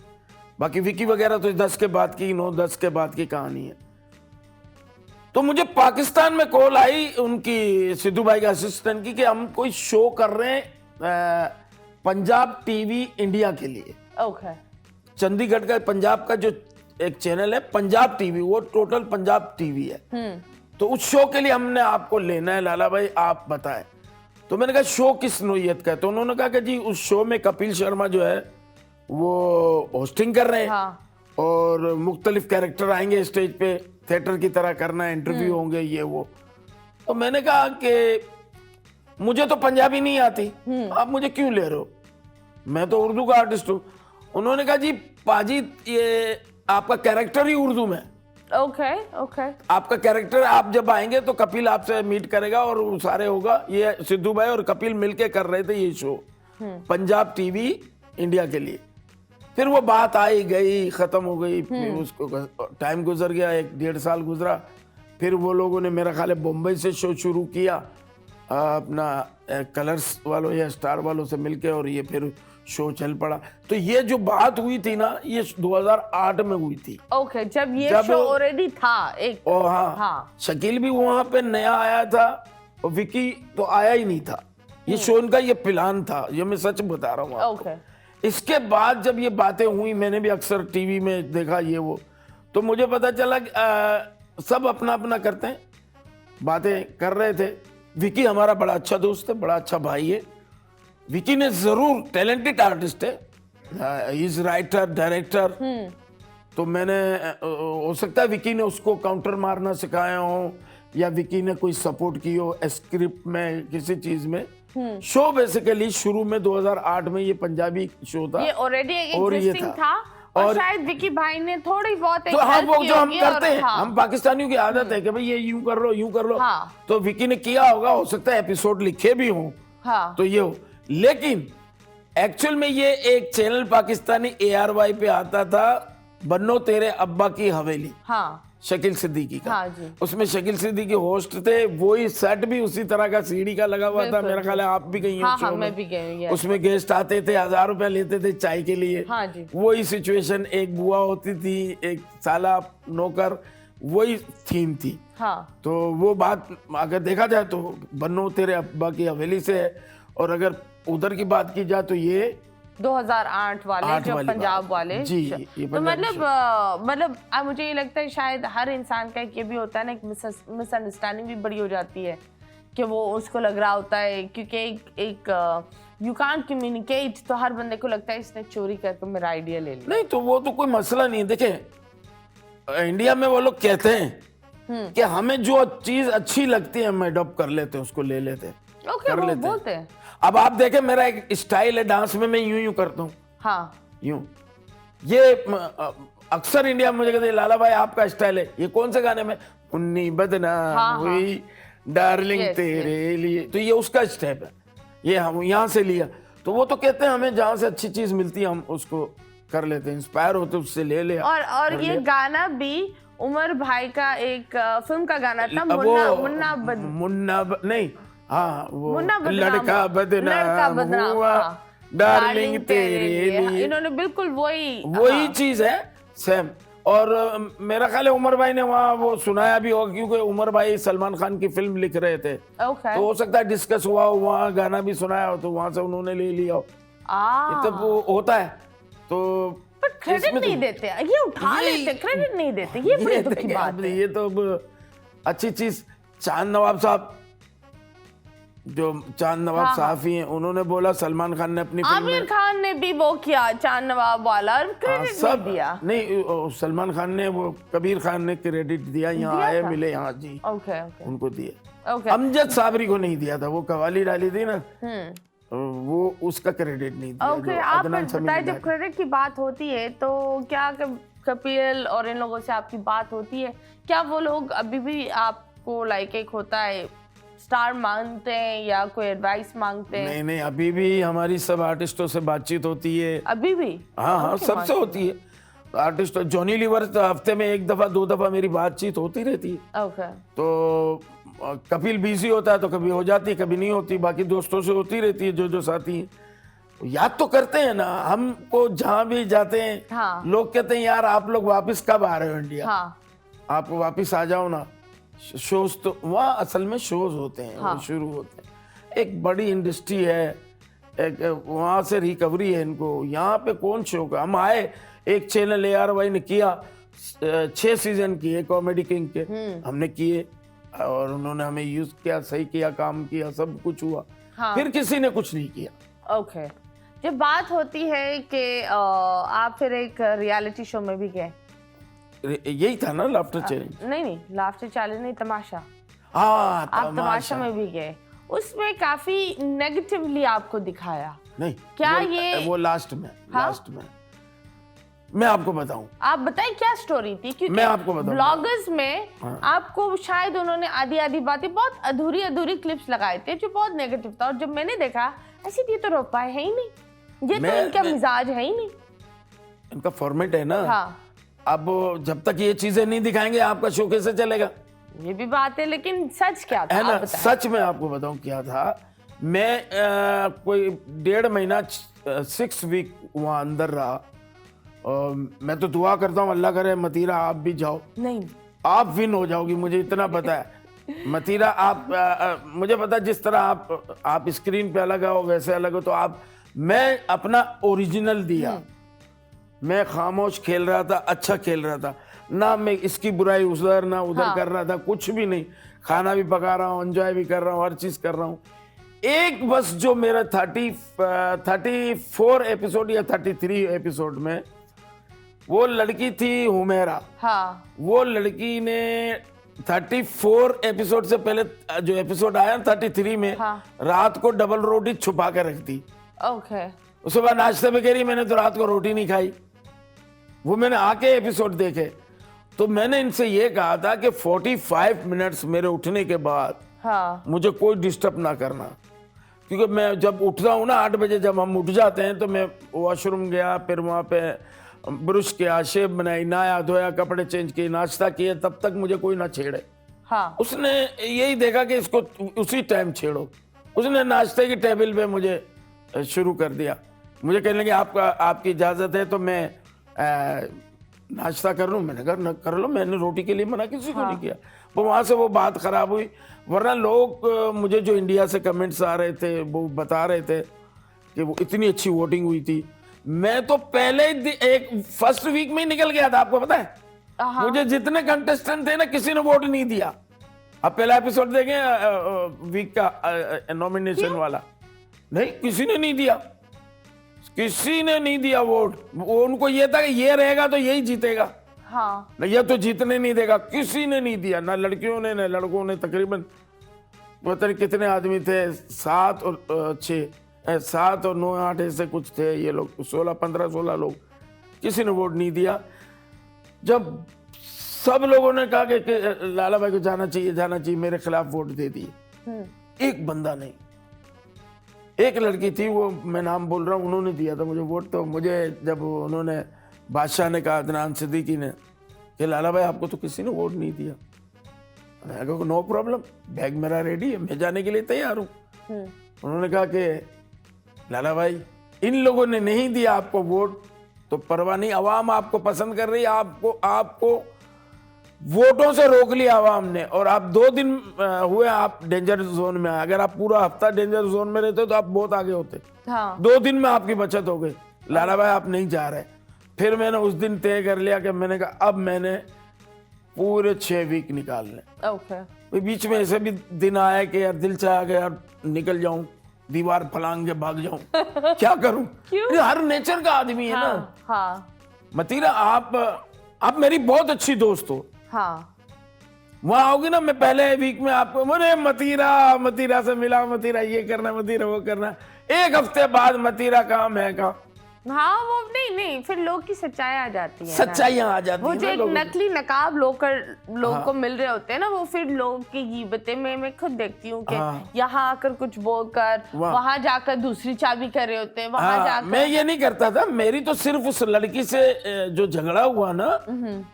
बाकी विकी वगैरह तो 10 के बाद की, 9-10 के बाद की कहानी है। तो मुझे पाकिस्तान में कॉल आई उनकी, सिद्धू भाई के असिस्टेंट की, कि हम कोई शो कर रहे हैं पंजाब टीवी इंडिया के लिए। चंडीगढ़ का, पंजाब का जो एक चैनल है पंजाब टीवी, वो टोटल पंजाब टीवी है। तो उस शो के लिए हमने आपको लेना है लाला भाई, आप बताएं। तो मैंने कहा शो किस नोयत का है? तो उन्होंने कहा कि जी उस शो में कपिल शर्मा जो है वो होस्टिंग कर रहे हैं, और मुख्तलिफ कैरेक्टर आएंगे स्टेज पे, थिएटर की तरह करना है, इंटरव्यू होंगे, ये वो। तो मैंने कहा कि मुझे तो पंजाबी नहीं आती, आप मुझे क्यों ले रहे हो, मैं तो उर्दू का आर्टिस्ट हूँ। उन्होंने कहा जी पाजी, ये आपका कैरेक्टर ही उर्दू में। ओके। आपका कैरेक्टर, आप जब आएंगे तो कपिल आपसे मीट करेगा और सारे होगा। ये सिद्धू भाई और कपिल मिलके कर रहे थे ये शो पंजाब टीवी इंडिया के लिए। फिर वो बात आई गई, खत्म हो गई, फिर उसको टाइम गुजर गया, 1-1.5 साल गुजरा। फिर वो लोगों ने मेरा ख्याल है बम्बई से शो शुरू किया अपना, कलर्स वालों या स्टार वालों से मिलके, और ये फिर शो चल पड़ा। तो ये जो बात हुई थी ना, ये 2008 में हुई थी। जब ये शो ऑलरेडी था एक। हाँ, शकील भी वहां पे नया आया था, और विकी तो आया ही नहीं था। ये शो इनका ये प्लान था, ये मैं सच बता रहा हूँ आपको। इसके बाद जब ये बातें हुई, मैंने भी अक्सर टीवी में देखा ये वो, तो मुझे पता चला कि सब अपना अपना करते हैं, बातें कर रहे थे। विकी हमारा बड़ा अच्छा दोस्त है, बड़ा अच्छा भाई है। विकी ने जरूर, टैलेंटेड आर्टिस्ट है, इज राइटर, डायरेक्टर। तो मैंने, हो सकता है विकी ने उसको काउंटर मारना सिखाया हो, या विकी ने कोई सपोर्ट की हो स्क्रिप्ट में, किसी चीज में। शो बेसिकली शुरू में 2008 में ये पंजाबी शो था, ये ऑलरेडी एग्जिस्टिंग था, और शायद विकी भाई ने थोड़ी बहुत तो हाँ, वो जो हम करते हैं, हम पाकिस्तानियों की आदत है कि भाई ये यूं कर लो, यूं कर लो। तो विकी ने किया होगा, हो सकता है एपिसोड लिखे भी हों, तो ये हो। लेकिन एक्चुअल में ये एक चैनल पाकिस्तानी ARY पे आता था, बन्नो तेरे अब्बा की हवेली, शकील सिद्दीकी का। उसमें शकील सिद्दीकी होस्ट थे, वही सेट भी उसी तरह का सीढ़ी का लगा हुआ था। मेरा ख्याल है आप भी गई हैं शो में। उसमें गेस्ट आते थे, 1000 रुपया लेते थे चाय के लिए। वही सिचुएशन, एक बुआ होती थी, एक साला नौकर, वही थीम थी। तो वो बात अगर देखा जाए तो बन्नो तेरे अब्बा की हवेली से है। और अगर उधर की बात की जाए तो ये 2008 वाले जो पंजाब वाले जी, तो मतलब मुझे ये लगता है शायद हर इंसान का एक ये भी होता है ना, एक मिसअंडरस्टैंडिंग भी बड़ी हो जाती है कि वो उसको लग रहा होता है, क्योंकि एक यू कांट कम्युनिकेट, तो हर बंदे को लगता है इसने चोरी करके मेरा आइडिया ले लिया। नहीं, तो वो तो कोई मसला नहीं है। देखें, इंडिया में वो लोग कहते हैं कि हमें जो चीज अच्छी लगती है हम अडॉप्ट कर लेते हैं, उसको ले लेते हैं, कर लेते बोलते हैं। अब आप देखें, मेरा एक स्टाइल है डांस में, मैं यूं करता हूँ, यूं। ये अक्सर इंडिया में मुझे कहते हैं लाला भाई आपका स्टाइल है, ये कौन से गाने में, उन्नी बदना हुई, डार्लिंग Yes, तेरे लिए, तो ये उसका स्टेप है, ये हम यहाँ से लिया। तो वो तो कहते हैं हमें जहाँ से अच्छी चीज मिलती है हम उसको कर लेते हैं, इंस्पायर होते उससे ले ले। और ये गाना भी उमर भाई का एक फिल्म का गाना था, मुन्ना नहीं, हाँ वो मुन्ना बदनाम, लड़का बदनाम हुआ, हाँ। डार्लिंग तेरे लिए, इन्होंने बिल्कुल वही वही चीज है सेम। और मेरा ख्याल है उमर भाई ने वहाँ वो सुनाया भी होगा, क्योंकि उमर भाई सलमान खान की फिल्म लिख रहे थे, ओके। तो हो सकता है डिस्कस हुआ हो, वहाँ गाना भी सुनाया हो, तो वहां से उन्होंने ले लिया हो, ये तो वो होता है। तो पर क्रेडिट नहीं देते, ये उठा लेते, क्रेडिट नहीं देते, ये बड़ी दुख की बात है। ये तो अच्छी चीज। चांद नवाब साहब, जो चांद नवाब साहब हैं, उन्होंने बोला सलमान खान ने अपनी फिल्म आमिर खान ने भी वो किया चांद नवाब वाला, और क्रेडिट सब नहीं दिया। नहीं, सलमान खान ने, वो कबीर खान ने क्रेडिट दिया, यहाँ आए मिले, यहाँ जी ओके ओके उनको दिए। ओके। अमजद साबरी को नहीं दिया था, वो कवाली डाली थी ना, वो उसका क्रेडिट नहीं दिया। ओके, आप बताइए, जब क्रेडिट की बात होती है तो क्या कपिल और इन लोगों से आपकी बात होती है? क्या वो लोग अभी भी आपको लाइक एक होता है स्टार मांगते हैं या कोई एडवाइस मांगते हैं? नहीं नहीं, अभी भी हमारी सब आर्टिस्टों से बातचीत होती है। अभी भी? हाँ हाँ, सबसे होती है। आर्टिस्ट जॉनी लीवर तो हफ्ते में 1 दफा 2 दफा मेरी बातचीत होती रहती है। ओके। तो कपिल बिजी होता है तो कभी हो जाती है, कभी नहीं होती, बाकी दोस्तों से होती रहती है, जो साथी हैं याद तो करते हैं ना हमको, जहाँ भी जाते हैं। हाँ। लोग कहते हैं यार आप लोग वापस कब आ रहे हो इंडिया? हाँ। आप वापस आ जाओ ना। शोज तो वहाँ असल में शोज होते हैं, हाँ। वो शुरू होते हैं, एक बड़ी इंडस्ट्री है, एक वहाँ से रिकवरी है इनको। यहाँ पे कौन शो का, हम आए, एक चैनल ARY ने किया, 6 सीजन किए कॉमेडी किंग के, हमने किए, और उन्होंने हमें यूज किया, सही किया, काम किया, सब कुछ हुआ। हाँ। फिर किसी ने कुछ नहीं किया। ओके। जब बात होती है कि आप फिर एक रियलिटी शो में भी गए, यही था ना लाफ्टर चैलेंज? नहीं, लाफ्टर चैलेंज नहीं, तमाशा। हाँ, आप तमाशा में भी गए, उसमें काफी नेगेटिवली आपको दिखाया। नहीं, क्या वो लास्ट में, लास्ट में मैं आपको बताऊं। आप बताएं क्या स्टोरी थी, क्योंकि मैं आपको बताऊं, ब्लॉगर्स में आपको शायद उन्होंने आधी बातें, बहुत अधूरी क्लिप्स लगाए थे जो बहुत नेगेटिव था, और जब मैंने देखा ऐसी ये तो रोपा है ही नहीं, ये तो इनका मिजाज है ही नहीं, इनका फॉर्मेट है ना। हाँ। अब जब तक ये चीजें नहीं दिखाएंगे आपका शो कैसे चलेगा? ये भी बात है, लेकिन सच क्या था है ना? सच में आपको बताऊं क्या था। मैं कोई 1.5 महीना 6 वीक वहां अंदर रहा, और मैं तो दुआ करता हूँ अल्लाह करे मतीरा आप भी जाओ, नहीं आप विन हो जाओगी, मुझे इतना पता है। मतीरा आप मुझे पता है जिस तरह आप स्क्रीन पे अलग हो वैसे अलग हो, तो मैं अपना ओरिजिनल दिया, मैं खामोश खेल रहा था, अच्छा खेल रहा था ना, मैं इसकी बुराई उधर ना उधर कर रहा था, कुछ भी नहीं, खाना भी पका रहा हूँ, एंजॉय भी कर रहा हूँ, हर चीज कर रहा हूँ। एक बस जो मेरा 34 एपिसोड या 33 एपिसोड में वो लड़की थी हुमेरा। हाँ। वो लड़की ने 34 एपिसोड से पहले जो एपिसोड आया 33 में, रात को डबल रोटी छुपा के रख दी। ओके। सुबह नाश्ते में कह रही मैंने तो रात को रोटी नहीं खाई। वो मैंने आके एपिसोड देखे, तो मैंने इनसे ये कहा था कि 45 मिनट्स मेरे उठने के बाद मुझे कोई डिस्टर्ब ना करना, क्योंकि मैं जब उठता हूँ ना 8 बजे, जब हम उठ जाते हैं तो मैं वॉशरूम गया, फिर वहाँ पे ब्रश किया, शेव बनाई, नहाया धोया, कपड़े चेंज किए, नाश्ता किए, तब तक मुझे कोई ना छेड़े। हाँ। उसने यही देखा कि इसको उसी टाइम छेड़ो। उसने नाश्ते की टेबल पे मुझे शुरू कर दिया, मुझे कहने लगे आपकी इजाजत है तो मैं नाश्ता कर लूँ। मैंने कहा कर लो, मैंने रोटी के लिए मना किसी को नहीं किया। वो वहाँ से वो बात खराब हुई। वरना लोग मुझे जो इंडिया से कमेंट्स आ रहे थे वो बता रहे थे कि वो इतनी अच्छी वोटिंग हुई थी। मैं तो पहले एक फर्स्ट वीक में ही निकल गया था, आपको पता है। मुझे जितने कंटेस्टेंट थे ना, किसी ने वोट नहीं दिया। अब पहला एपिसोड देखें वीक का नॉमिनेशन वाला, नहीं किसी ने नहीं दिया, किसी ने नहीं दिया वोट। उनको ये था कि ये रहेगा तो यही जीतेगा, हाँ। ये तो जीतने नहीं देगा। किसी ने नहीं दिया, ना लड़कियों ने ना लड़कों ने। तकरीबन पता नहीं कितने आदमी थे, 7 और 6, 7 और 9, 8 ऐसे कुछ थे ये लोग, 16 15 16 लोग, किसी ने वोट नहीं दिया। जब सब लोगों ने कहा कि लाला भाई को जाना चाहिए, मेरे खिलाफ वोट दे दिए। एक बंदा नहीं, एक लड़की थी, वो मैं नाम बोल रहा हूँ, उन्होंने दिया था मुझे वोट। तो मुझे जब उन्होंने, बादशाह ने कहा, अदनान सिद्दीकी ने, कि लाला भाई आपको तो किसी ने वोट नहीं दिया, मैं कहा नो प्रॉब्लम, बैग मेरा रेडी है, मैं जाने के लिए तैयार हूँ। उन्होंने कहा कि लाला भाई इन लोगों ने नहीं दिया आपको वोट तो परवाह नहीं, अवाम आपको पसंद कर रही है, आपको वोटों से रोक लिया अवाम ने, और आप 2 दिन हुए आप डेंजर जोन में। अगर आप पूरा हफ्ता डेंजर जोन में रहते तो आप बहुत आगे होते। हाँ। 2 दिन में आपकी बचत हो गई। लाला भाई आप नहीं जा रहे। फिर मैंने उस दिन तय कर लिया कि मैंने कहा अब मैंने पूरे 6 वीक निकालने। ओके। बीच में ऐसे भी दिन आया कि यार दिल चाह गया यार निकल जाऊं, दीवार फलांग के भाग जाऊं, क्या करूं? ये हर नेचर का आदमी है ना। हाँ। मतीरा आप मेरी बहुत अच्छी दोस्त हो। हाँ। वहां आओगी ना, मैं पहले वीक में आपको अरे मतीरा से मिला, मतीरा ये करना, मतीरा वो करना। 1 हफ्ते बाद मतीरा कहाँ, मैं कहाँ। हाँ, वो नहीं फिर लोग की सच्चाई आ जाती है, सच्चाइयां आ जाती है। वो जो एक नकली नकाब लोग को मिल रहे होते हैं ना, वो फिर लोग की गीबतें मैं खुद देखती हूँ कि यहाँ आकर कुछ बोलकर वहां जाकर दूसरी चाबी कर रहे होते हैं, वहां जाकर। मैं ये नहीं करता था, मेरी तो सिर्फ उस लड़की से जो झगड़ा हुआ ना,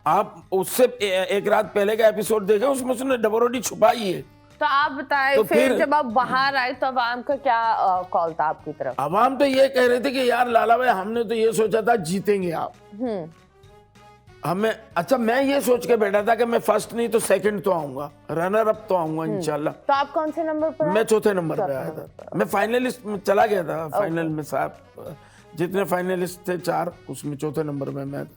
आप उससे एक रात पहले का एपिसोड देखे, उसमें उसने डबल रोटी छुपाई है। तो आप बताएं तो फिर जब आप बाहर आए तो अवाम का क्या कॉल था आपकी तरफ? अवाम तो ये कह रहे थे कि यार लाला भाई हमने तो ये सोचा था जीतेंगे आप। मैं ये सोच के बैठा था कि मैं फर्स्ट नहीं तो सेकंड तो आऊंगा, रनर अप तो आऊंगा इंशाल्लाह। तो आप कौन से नंबर पर? मैं 4थे नंबर पे आया था। मैं फाइनलिस्ट में चला गया था। फाइनल में साहब जितने फाइनलिस्ट थे 4, उसमें 4थे नंबर पे मैं था।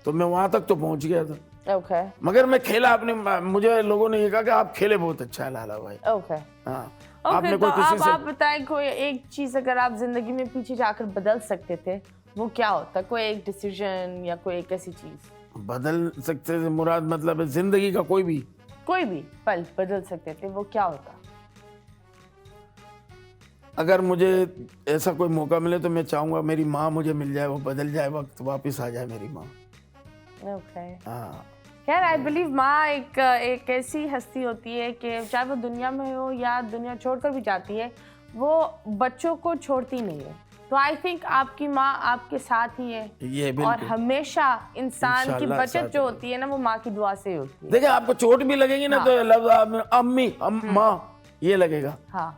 तो मैं वहां तक तो पहुंच गया था। Okay. मगर मैं खेला मुझे लोगों ने ये कहा कि आप खेले बहुत अच्छा है लाला भाई। Okay. हाँ। आपने कोई किसी से... आप बताएं कोई एक चीज अगर आप जिंदगी में पीछे जाकर बदल सकते थे वो क्या होता? कोई एक डिसीजन या कोई एक ऐसी चीज बदल सकते थे? मुराद मतलब जिंदगी का कोई भी पल बदल सकते थे, वो क्या होता? अगर मुझे ऐसा कोई मौका मिले तो मैं चाहूंगा मेरी माँ मुझे मिल जाए, वो बदल जाए, वक्त वापिस आ जाए मेरी माँ। हाँ। खैर आई बिलीव माँ एक ऐसी हस्ती होती है कि चाहे वो दुनिया में हो या दुनिया छोड़कर भी जाती है, वो बच्चों को छोड़ती नहीं है। तो आई थिंक आपकी माँ आपके साथ ही है, ये और हमेशा इंसान की बचत जो होती है ना, वो माँ की दुआ से होती है। देखिए आपको चोट भी लगेगी ना, तो लफ्ज़ अम्मी माँ ये लगेगा। हाँ।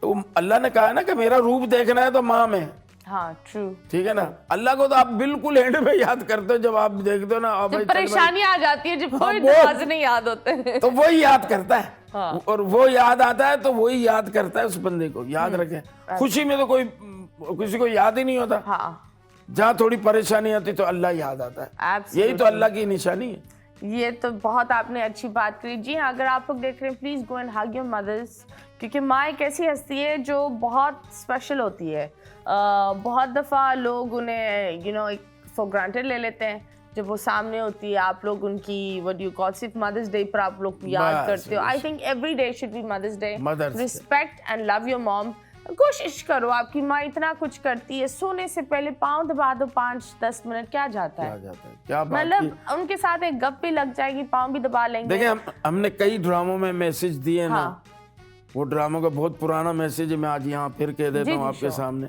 तो अल्लाह ने कहा ना कि मेरा रूप देखना है तो माँ में। हाँ, ट्रू। ठीक है ना। अल्लाह को तो आप बिल्कुल एंड में याद करते हो, जब आप देखते हो ना जब परेशानी आ जाती है, जब कोई नमाज नहीं याद होते तो वही याद करता है। हाँ। और वो याद आता है तो वही याद करता है उस बंदे को। याद रखें, खुशी में तो कोई किसी को याद ही नहीं होता। हाँ। जहाँ थोड़ी परेशानी आती तो अल्लाह याद आता है। यही तो अल्लाह की निशानी है। ये तो बहुत आपने अच्छी बात करी। जी हाँ, अगर आप लोग देख रहे हैं please go and hug your mothers, क्योंकि माँ एक ऐसी हस्ती है जो बहुत स्पेशल होती है। बहुत दफ़ा लोग उन्हें फॉर ग्रांटेड ले लेते हैं जब वो सामने होती है। आप लोग उनकी व्हाट यू कॉल सिर्फ मदर्स डे पर आप लोग याद करते हो। I think every day should be mother's day. Respect and love your mom. कोशिश करो, आपकी माँ इतना कुछ करती है, सोने से पहले पाँव दबा दो 5-10 मिनट, क्या जाता है? क्या मतलब उनके साथ एक गप भी लग जाएगी, पाँव भी दबा लेंगे। देखिए हमने कई ड्रामों में मैसेज दिए ना। वो ड्रामों का बहुत पुराना मैसेज है, मैं आज यहाँ फिर कह देता हूँ आपके सामने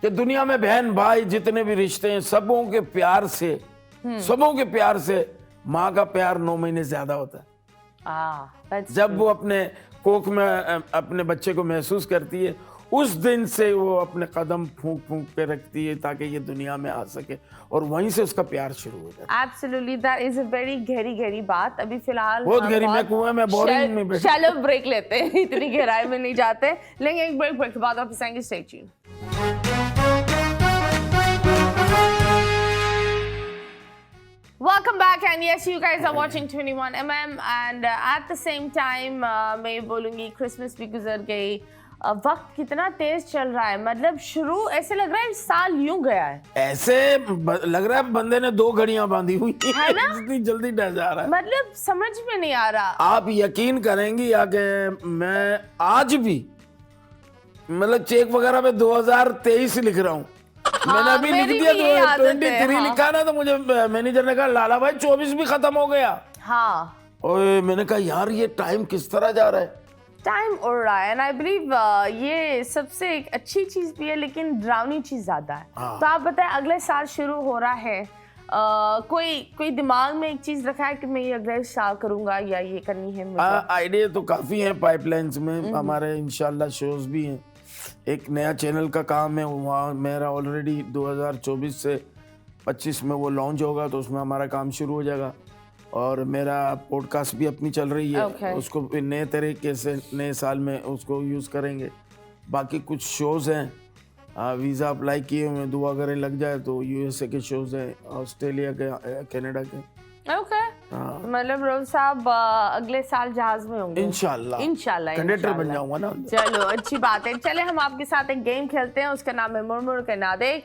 कि दुनिया में बहन भाई जितने भी रिश्ते हैं, सबों के प्यार से माँ का प्यार 9 महीने ज्यादा होता है। जब वो अपने कोख में अपने बच्चे को महसूस करती है, उस दिन से वो अपने कदम फूंक फूंक के रखती है ताकि ये दुनिया में आ सके, और वहीं से उसका प्यार शुरू हो जाता है। Absolutely, that is a very गहरी बात। अभी फिलहाल बहुत गहरी, मैं कुएं में बोरिंग में बैठा। चलो ब्रेक लेते हैं, इतनी गहराई में नहीं जाते, लेंगे एक ब्रेक के बाद वापस आएंगे। Stay tuned. Welcome back, and yes, you guys are watching 21mm, and at the same time मैं बोलूँगी क्रिसमस भी गुजर गई। वक्त कितना तेज चल रहा है, मतलब शुरू ऐसे लग रहा है साल यूं गया है, ऐसे लग रहा है बंदे ने 2 घड़ियां बांधी हुई है ना। इतनी जल्दी ढह जा रहा है, मतलब समझ में नहीं आ रहा। आप यकीन करेंगी आगे मैं आज भी मतलब चेक वगैरह में 2023 लिख रहा हूँ। मैंने अभी लिख मेरी दिया भी ये तो आदत है, 23 हाँ। लिखा ना, तो मुझे मैनेजर ने कहा लाला भाई 24 भी खत्म हो गया। हाँ, ओए मैंने कहा यार ये टाइम किस तरह जा रहा है। टाइम उड़ रहा है एंड आई बिलीव ये सबसे एक अच्छी चीज भी है, लेकिन डरावनी चीज ज्यादा है। हाँ। तो आप बताएं, अगले साल शुरू हो रहा है, कोई दिमाग में एक चीज रखा है कि मैं ये अगले साल करूंगा या ये करनी है मुझे? आइडिया तो काफी हैं पाइपलाइंस में, हमारे इंशाल्लाह शोज भी हैं। एक नया चैनल का काम है, वहाँ मेरा ऑलरेडी 2024 से 25 में वो लॉन्च होगा, तो उसमें हमारा काम शुरू हो जाएगा। और मेरा पॉडकास्ट भी अपनी चल रही है, Okay. उसको नए तरीके से नए साल में उसको यूज़ करेंगे। बाकी कुछ शोज़ हैं, वीज़ा अप्लाई किए हुए, दुआ करें लग जाए तो। यूएसए के शोज़ हैं, ऑस्ट्रेलिया के, कनाडा के। ओके, हाँ मतलब रोज साहब अगले साल जहाज में होंगे इंशाल्लाह इंशाल्लाह कंडक्टर बन इंशाल्लाह। जाऊंगा ना। चलो अच्छी बात है। चले हम आपके साथ एक गेम खेलते हैं, उसका नाम है मुड़ मुड़ के ना देख।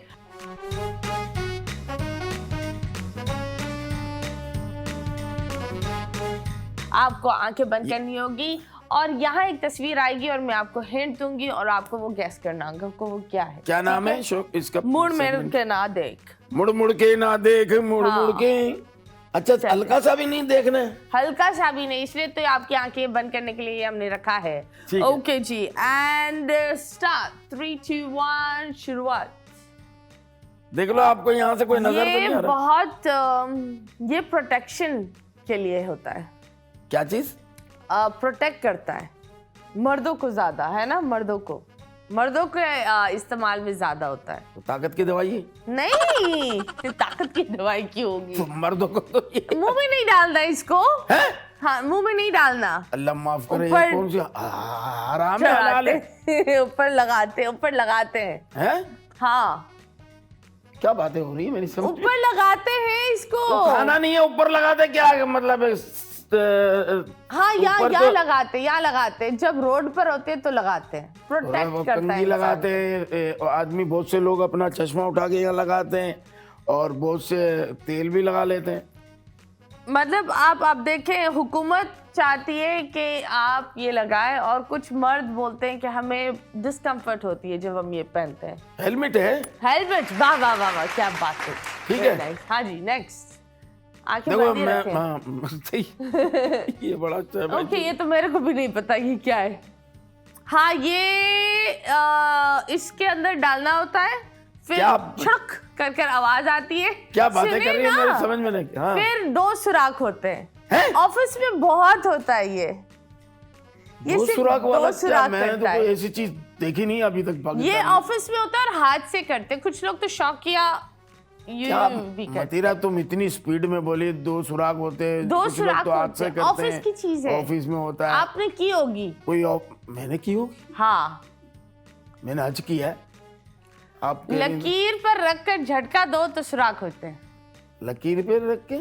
आपको आंखें बंद करनी होगी और यहाँ एक तस्वीर आएगी और मैं आपको हिंट दूंगी और आपको वो गैस करना होगा को वो क्या है। क्या नाम है शो इसका? मुड़ मुड़ के ना देख। मुड़ मुड़ के ना देख, मुड़ हाँ। मुड़ के। अच्छा, हल्का सा भी नहीं देखना है? हल्का सा भी नहीं, इसलिए तो आपकी आंखें बंद करने के लिए ये हमने रखा है। ठीक है। ओके जी, एंड स्टार्ट 3 2 1 शुरुआत। देख लो, आपको यहाँ से कोई नजर तो ये नहीं आ रहा? बहुत ये प्रोटेक्शन के लिए होता है, क्या चीज? प्रोटेक्ट करता है मर्दों को ज्यादा, है ना? मर्दों के इस्तेमाल में ज्यादा होता है। तो ताकत की दवाई है? नहीं, ताकत की दवाई क्यों होगी? तो मर्दों को तो ये मुंह में नहीं डालना इसको। है? हाँ, मुंह में नहीं डालना। अल्लाह माफ करे, ये ऊपर कौन सी हराम है, हलाल है? ऊपर लगाते हैं। हैं? हाँ, क्या बातें हो रही है मेरी समझ में? ऊपर लगाते हैं इसको। तो खाना नहीं है ऊपर लगाते, क्या मतलब है? हाँ, यहाँ ऊपर तो यहाँ लगाते हैं। जब रोड पर होते हैं तो लगाते हैं, प्रोटेक्ट करता है कंघी इंसान लगाते हैं आदमी, बहुत से लोग अपना चश्मा उठा के यहाँ लगाते हैं और बहुत से तेल भी लगा लेते हैं। मतलब आप देखें, हुकूमत चाहती है कि आप ये लगाएं और कुछ मर्द बोलते हैं कि हमें डिस्कम्फर्ट होती है जब हम ये पहनते हैं। हेलमेट है? हेलमेट, वाह वाह वाह वाह, क्या बात है। ठीक है। Very nice। हाँ जी, नेक्स्ट। आंखें देखो बंद ही रखें। मैं सही ये बड़ा अच्छा है भाई। ओके, ये तो मेरे को भी नहीं पता ये क्या है। हाँ, ये इसके अंदर डालना होता है, फिर क्या? छक कर आवाज आती है। क्या बातें सुनिए कर रही है, ना। मेरी समझ में नहीं। हाँ। फिर 2 सुराख होते हैं। हैं? ऑफिस में बहुत होता है ये दो सिर्फ सुराख वाला? 2 सुराख मैंने तो करता है। कोई ऐसी चीज देखी नहीं अभी तक पाकिस्तान ये में। ऑफिस में होता है और हाथ से करते हैं। कुछ लोग तो शौकिया क्या भी करते हैं। मतीरा, तुम इतनी स्पीड में बोली 2 सुराख होते हैं। 2 कुछ लोग सुराख तो हाथ होते से हैं। करते ऑफिस हैं। की चीज है, ऑफिस में होता है। आपने की होगी। मैंने की होगी? हाँ, मैंने आज किया है। आप लकीर पर रखकर झटका दो तो सुराख होते हैं। लकीर पे रख के?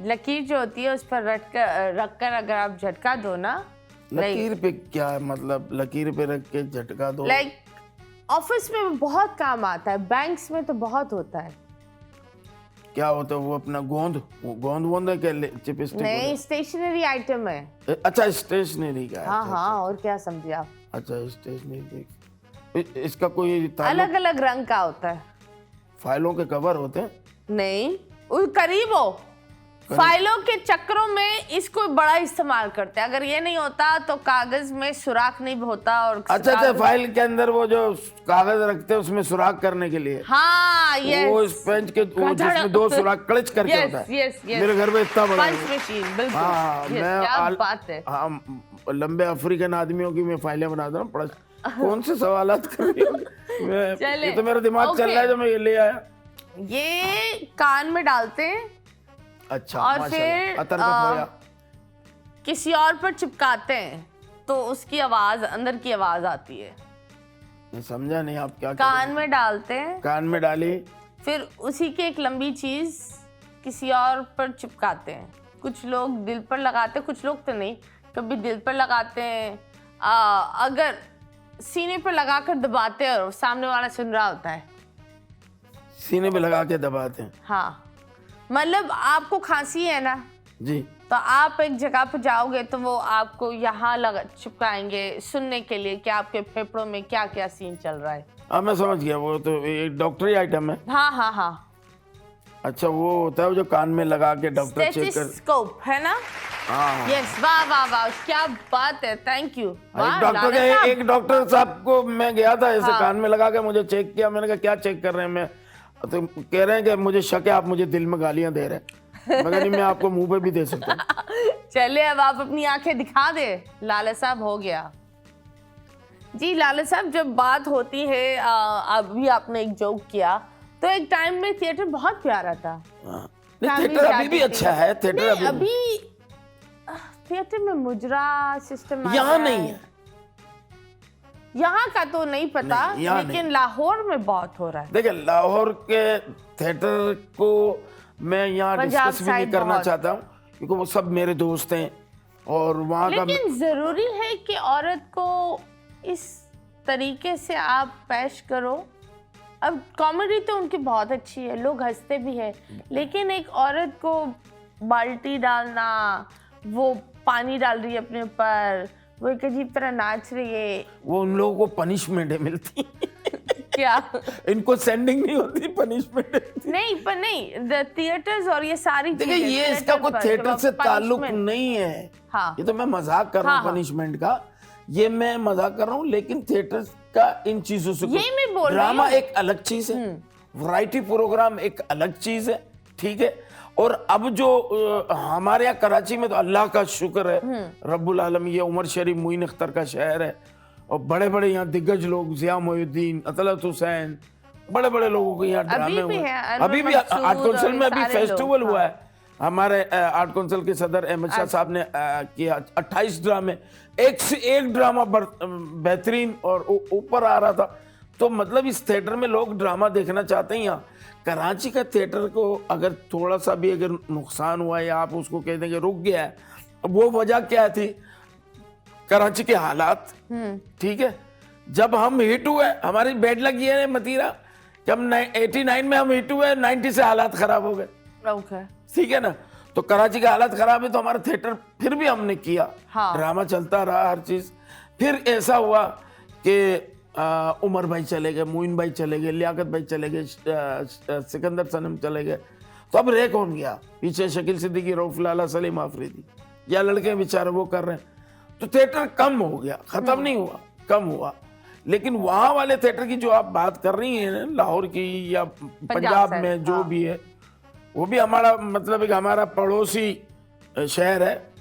लकीर जो होती है उस पर रखकर अगर आप झटका दो ना, लकीर पे क्या है मतलब? लकीर पे रख के झटका दो? लाइक ऑफिस में बहुत काम आता है, बैंक्स में तो बहुत होता है। क्या होता है वो? अपना गोंद है क्या? चिपस्टिक? नहीं, स्टेशनरी आइटम है। अच्छा, स्टेशनरी का है। हाँ अच्छा, हाँ, और क्या समझे आप? अच्छा स्टेशनरी। इसका कोई ताल्लुक? अलग अलग रंग का होता है। फाइलों के कवर होते हैं? नहीं, करीब हो। फाइलों के चक्रों में इसको बड़ा इस्तेमाल करते हैं। अगर ये नहीं होता तो कागज में सुराख नहीं होता। और अच्छा, फाइल के अंदर वो जो कागज रखते हैं उसमें सुराख करने के लिए? हाँ, ये वो इस पेंच के वो जिसमें 2 सुराख क्लिच करके होता है। यस यस, मेरे घर में इतना बड़ा है। पंच मशीन, बिल्कुल। हाँ, Yes, क्या बात है। हाँ, लंबे अफ्रीकन आदमियों की मैं फाइलें बनाता हूँ। कौन से सवालात कर रही हूँ? ये तो मेरा दिमाग चल रहा है जो मैं ये ले आया। ये कान में डालते हैं अच्छा, और माशाल्लाह। फिर अतर का खोया। किसी और पर चिपकाते हैं तो उसकी आवाज, अंदर की आवाज आती है। मैं समझा नहीं आप क्या कान में डालते हैं, कान में डाली, फिर उसी की एक लंबी चीज किसी और पर चिपकाते हैं। कुछ लोग दिल पर लगाते हैं, कुछ लोग तो नहीं, कभी दिल पर लगाते हैं। अगर सीने पर लगाकर दबाते हैं और सामने वाला सुन रहा होता है। सीने पे लगा के दबाते हैं? हाँ, मतलब आपको खांसी है ना, जी। तो आप एक जगह पे जाओगे तो वो आपको यहाँ लगा चिपकाएंगे सुनने के लिए कि आपके फेफड़ों में क्या क्या सीन चल रहा है। हाँ मैं समझ गया, वो तो एक डॉक्टरी आइटम है। हाँ हाँ हाँ, अच्छा वो होता है जो कान में लगा के डॉक्टर चेक कर। स्टेथोस्कोप है ना? हाँ यस, वाह वाह वाह, क्या बात है, थैंक यू। एक डॉक्टर साहब को मैं गया था ऐसे कान में लगा के मुझे चेक किया। मैंने कहा क्या चेक कर रहे हैं? मैं तो कह रहे हैं कि मुझे शक है आप मुझे दिल में गालियां दे रहे हैं। मैं नहीं, मैं आपको मुंह पे भी दे सकता हूँ। चलिए अब आप अपनी आंखें दिखा दे। लाला साहब हो गया जी। लाला साहब जब बात होती है, अभी आपने एक जोक किया, तो एक टाइम में थिएटर बहुत प्यारा था। थिएटर अभी भी अच्छा है। थिएटर अभी थिएटर में मुजरा सिस्टम यहाँ नहीं है। यहाँ का तो नहीं पता, लेकिन लाहौर में बहुत हो रहा है। देखिए लाहौर के थिएटर को मैं यहाँ डिस्कस भी नहीं करना चाहता हूँ, क्योंकि वो सब मेरे दोस्त हैं और वहाँ का। लेकिन जरूरी है कि औरत को इस तरीके से आप पेश करो। अब कॉमेडी तो उनकी बहुत अच्छी है, लोग हंसते भी हैं, लेकिन एक औरत को बाल्टी डालना, वो पानी डाल रही है अपने ऊपर, वो एक अजीब तरह नाच रही है, वो उन लोगों को पनिशमेंट मिलती क्या इनको सेंडिंग नहीं होती, पनिशमेंट नहीं। पर नहीं, द थिएटर्स और ये सारी देखिए ये इसका कोई थिएटर से ताल्लुक नहीं है। हाँ। ये तो मैं मजाक कर रहा हूँ पनिशमेंट का, ये मैं मजाक कर रहा हूँ। लेकिन थिएटर का इन चीजों से यही मैं बोल रही हूँ। ड्रामा एक अलग चीज है, वैरायटी प्रोग्राम एक अलग चीज है, ठीक है। और अब जो हमारे यहाँ कराची में तो अल्लाह का शुक्र है रब्बुल आलम, ये उमर शरीफ मुइन अख्तर का शहर है और बड़े बड़े यहाँ दिग्गज लोग, जिया मोहिउद्दीन, अतलत हुसैन, बड़े बड़े लोगों के यहाँ ड्रामे हुए। अभी भी आर्ट काउंसिल में अभी फेस्टिवल हुआ है। हमारे आर्ट काउंसिल के सदर अहमद शाह साहब ने किया 28 ड्रामे, एक से एक ड्रामा बेहतरीन और ऊपर आ रहा था। तो मतलब इस थिएटर में लोग ड्रामा देखना चाहते हैं। यहाँ कराची का थिएटर को अगर थोड़ा सा भी अगर नुकसान हुआ या आप उसको कह देंगे रुक गया है, वो वजह क्या थी? कराची के हालात, ठीक है। जब हम हिट हुए, हमारी बैड लगी है मतीरा, जब 89 में हम हिट हुए, 90 से हालात खराब हो गए, ठीक है ना। तो कराची के हालात खराब है तो हमारा थिएटर फिर भी हमने किया, ड्रामा चलता रहा, हर चीज। फिर ऐसा हुआ कि उमर भाई चले गए, मोइन भाई चले गए, लियाकत भाई चले गए, सिकंदर सनम चले गए, तो अब रह कौन गया? पीछे शकील सिद्दीकी, रऊफ लाला, सलीम आफरीदी, या लड़के बेचारे वो कर रहे हैं। तो थिएटर कम हो गया, खत्म नहीं हुआ, कम हुआ। लेकिन वहां वाले थिएटर की जो आप बात कर रही हैं, लाहौर की या पंजाब में जो भी है, वो भी हमारा मतलब एक हमारा पड़ोसी शहर है,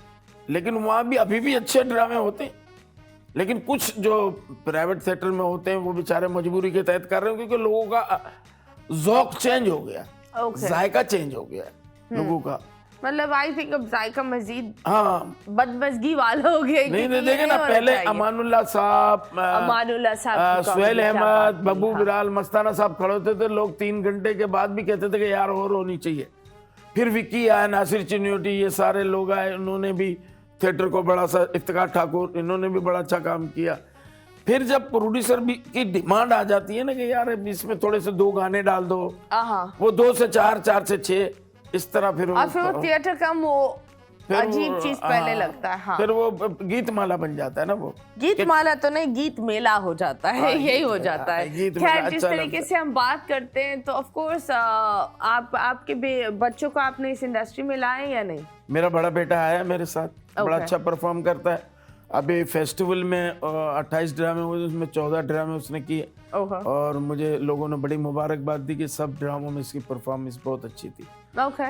लेकिन वहाँ भी अभी भी अच्छे ड्रामे होते हैं। लेकिन कुछ जो प्राइवेट थिएटर में होते हैं वो बेचारे मजबूरी के तहत कर रहे हैं, क्योंकि लोगों का ज़ौक चेंज हो गया, जायका चेंज हो गया लोगों का। मतलब आई थिंक अब जायका मजीद बदमज़गी वाला हो गया। नहीं देखे ना, पहले अमानुल्लाह साहब, सुहेल अहमद, बब्बू बिलाल, मस्ताना साहब खड़े होते थे, लोग 3 घंटे के बाद भी कहते थे कि यार और होनी चाहिए। फिर विक्की आया, नासिर चिन्योटी, ये सारे लोग आए, उन्होंने भी थिएटर को बड़ा सा, इफ्तिकार ठाकुर, इन्होंने भी बड़ा अच्छा काम किया। फिर जब प्रोड्यूसर भी की डिमांड आ जाती है ना कि यार इसमें थोड़े से 2 गाने डाल दो, वो 2 से 4, 4 से 6, इस तरह फिर वो थिएटर का वो अजीब चीज पहले लगता है। फिर वो गीत माला बन जाता है ना, वो गीत माला तो नहीं, गीत मेला हो जाता है, यही हो जाता है। खैर, जिस तरीके से हम बात करते हैं तो ऑफ कोर्स आपके बच्चों को आपने इस इंडस्ट्री में लाए या नहीं? मेरा बड़ा बेटा आया मेरे साथ, बड़ा अच्छा परफॉर्म करता है। अभी फेस्टिवल में 28 ड्रामे हुए, उसमें 14 ड्रामे उसने किए और मुझे लोगों ने बड़ी मुबारकबाद दी कि सब ड्रामों में इसकी परफॉर्मेंस बहुत अच्छी थी।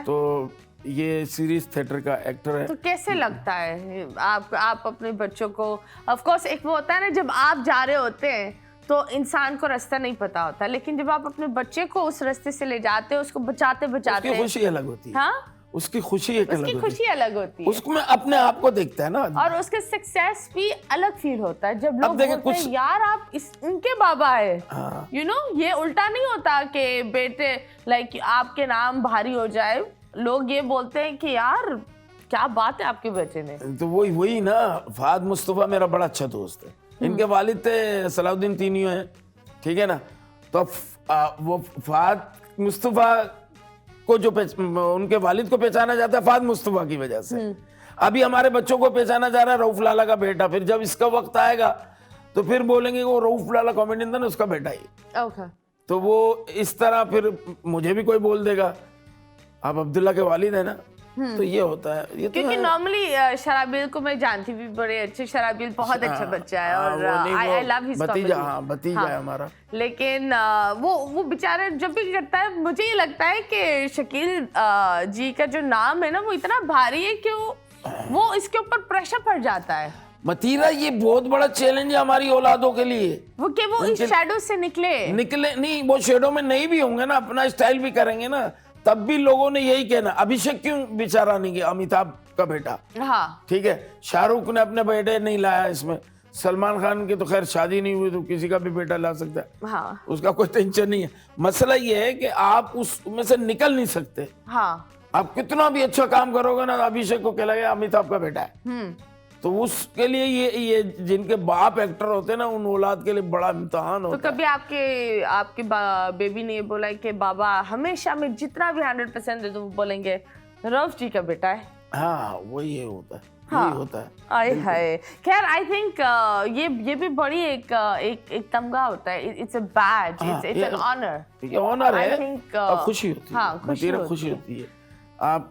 तो ये सीरीज थिएटर का एक्टर है। तो कैसे लगता है आप अपने बच्चों को, ऑफ कोर्स एक वो होता है ना जब आप जा रहे होते हैं तो इंसान को रास्ता नहीं पता होता, लेकिन जब आप अपने बच्चे को उस रास्ते से ले जाते हैं, उसको बचाते उसकी खुशी अलग होती है। हाँ, उसकी खुशी अलग होती है। उसमें अपने आप को देखता है ना, और उसके सक्सेस भी अलग फील होता है जब लोग बोलते हैं यार आप इनके बाबा है। यू नो, ये उल्टा नहीं होता कि बेटे लाइक आपके नाम भारी हो जाए, लोग ये बोलते हैं कि यार क्या बात है आपके बच्चे ने। तो वही ना, फहद मुस्तफा मेरा बड़ा अच्छा दोस्त है, इनके वालिद थे सलाउद्दीन तीनियों हैं, ठीक है ना। तो वो फहद मुस्तफा को जो उनके वालिद को पहचाना जाता है फाद मुस्तफा की वजह से। अभी हमारे बच्चों को पहचाना जा रहा है रऊफ लाला का बेटा, फिर जब इसका वक्त आएगा तो फिर बोलेंगे वो रऊफ लाला कॉमेडियन था ना, उसका बेटा ही। ओके। तो वो इस तरह फिर मुझे भी कोई बोल देगा आप अब्दुल्ला के वालिद है ना, तो ये होता है। ये क्योंकि तो नॉर्मली शराबील को मैं जानती भी, बड़े अच्छे शराबील, बहुत अच्छा बच्चा है और आई लव हिज भतीजा। हाँ भतीजा है हमारा। लेकिन वो बेचारा जब भी करता है, मुझे ये लगता है कि शकील जी का जो नाम है ना वो इतना भारी है कि वो इसके ऊपर प्रेशर पड़ जाता है। मतीरा ये बहुत बड़ा चैलेंज है हमारी औलादों के लिए, वो इस शैडो से निकले नहीं, वो शेडो में नहीं भी होंगे ना, अपना स्टाइल भी करेंगे ना, तब भी लोगों ने यही कहना अभिषेक क्यों बेचारा नहीं गया, अमिताभ का बेटा। हाँ ठीक है, शाहरुख ने अपने बेटे नहीं लाया इसमें, सलमान खान की तो खैर शादी नहीं हुई तो किसी का भी बेटा ला सकता है। हाँ उसका कोई टेंशन नहीं है। मसला ये है कि आप उसमें से निकल नहीं सकते। हाँ आप कितना भी अच्छा काम करोगे ना, अभिषेक को कहलाएगा अमिताभ का बेटा है। तो उसके लिए ये जिनके बाप एक्टर होते हैं ना, उन औलाद के लिए बड़ा इम्तिहान होता है। तो कभी आपके बेबी ने बोला कि बाबा हमेशा मैं जितना भी 100% दे दूं, वो बोलेंगे रऊफ जी का बेटा है। हाँ वही ये होता है। हाँ। यही होता है। आए हाय। खैर आई थिंक ये भी बड़ी एक तमगा होता है। It's a badge, it's an honour. ये ऑनर है। I think, और खुशी होती है। हाँ, खुशी होती है। आप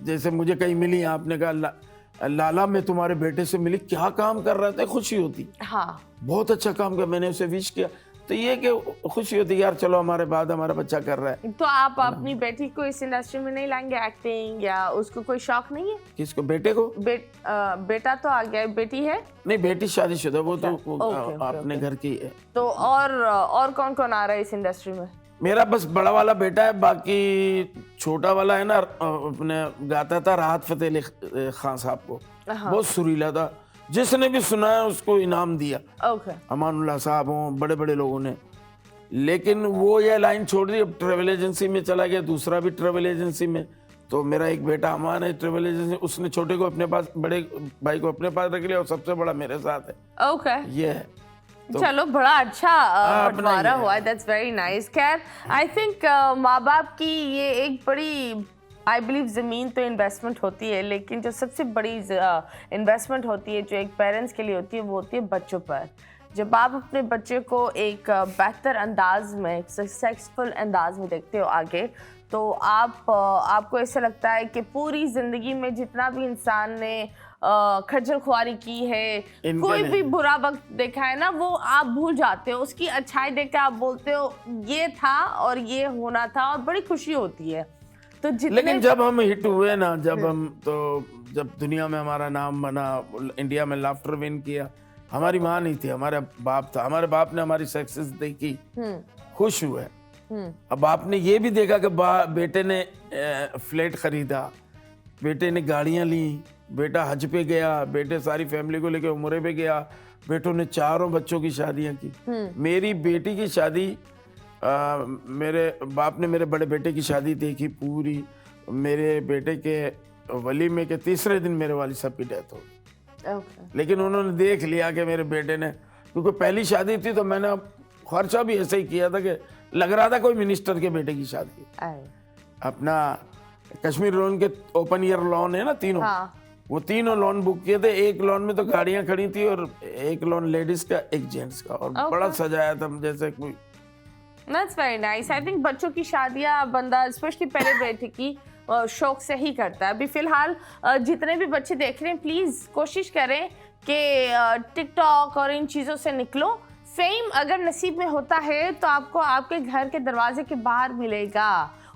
जैसे मुझे कहीं मिली, आपने कहा लाला मैं तुम्हारे बेटे से मिली, क्या काम कर रहा था, खुशी होती। हाँ बहुत अच्छा काम किया, मैंने उसे विश किया, तो ये कि खुशी होती यार, चलो हमारे बाद हमारा बच्चा कर रहा है। तो आप अपनी बेटी को इस इंडस्ट्री में नहीं लाएंगे, एक्टिंग या उसको कोई शौक नहीं है? किसको? बेटे को? बेटा तो आ गया, बेटी है? नहीं, बेटी शादीशुदा, वो तो अपने घर की है। तो और कौन कौन आ रहा है इस इंडस्ट्री में? मेरा बस बड़ा वाला बेटा है, बाकी छोटा वाला है ना, अपने गाता था राहत फतेह अली खान साहब को, बहुत सुरीला था, जिसने भी सुना है उसको इनाम दिया। ओके। अमानुल्लाह साहब हों, बड़े बड़े लोगों ने। लेकिन वो ये लाइन छोड़ दी, अब ट्रेवल एजेंसी में चला गया, दूसरा भी ट्रेवल एजेंसी में। तो मेरा एक बेटा अमान है ट्रेवल एजेंसी, उसने छोटे को अपने पास, बड़े भाई को अपने पास रख लिया और सबसे बड़ा मेरे साथ है। ओके। ये है। तो चलो बड़ा अच्छा बंटवारा हुआ, दैट्स वेरी नाइस। खैर आई थिंक माँ बाप की ये एक बड़ी, आई बिलीव ज़मीन तो इन्वेस्टमेंट होती है, लेकिन जो सबसे बड़ी इन्वेस्टमेंट होती है जो एक पेरेंट्स के लिए होती है, वो होती है बच्चों पर। जब आप अपने बच्चे को एक बेहतर अंदाज में, एक सक्सेसफुल अंदाज में देखते हो आगे, तो आपको ऐसा लगता है कि पूरी ज़िंदगी में जितना भी इंसान ने खज्जल खुआरी की है, कोई भी बुरा वक्त देखा है ना, वो आप भूल जाते हो। उसकी अच्छाई देख के आप बोलते हो ये था और ये होना था, और बड़ी खुशी होती है। तो लेकिन जब हम हिट हुए ना, जब दुनिया में हमारा नाम बना, इंडिया में लाफ्टर विन किया, हमारी माँ नहीं थी, हमारा बाप था। हमारे बाप ने हमारी सक्सेस देखी, खुश हुए। अब आपने ये भी देखा कि बेटे ने फ्लैट खरीदा, बेटे ने गाड़ियां ली, बेटा हज पे गया, बेटे सारी फैमिली को लेकर उम्रे पे गया, बेटों ने 4 बच्चों की शादियां की। मेरी बेटी की शादी, मेरे बाप ने मेरे बड़े बेटे की शादी देखी पूरी। मेरे बेटे के वलीमे के तीसरे दिन मेरे वालिद साहब की डेथ हो गई। लेकिन उन्होंने देख लिया कि मेरे बेटे ने, क्योंकि पहली शादी थी तो मैंने खर्चा भी ऐसे ही किया था कि लग रहा था कोई मिनिस्टर के बेटे की शादी। अपना कश्मीर लोन के ओपन ईयर लोन है ना, तीनों, वो तीनों लोन बुक किए थे। एक लोन में तो गाड़ियां खड़ी थी और एक लोन लेडीज का, एक जेंट्स का, और बड़ा सजाया था जैसे कोई। That's very nice. I think बच्चों की शादियां बंदा स्पेशली पहले बेटे की शौक से ही करता है। अभी फिलहाल जितने भी बच्चे देख रहे हैं, प्लीज कोशिश करें कि टिकटॉक और इन चीज़ों से निकलो। फेम अगर नसीब में होता है तो आपको आपके घर के दरवाजे के बाहर मिलेगा,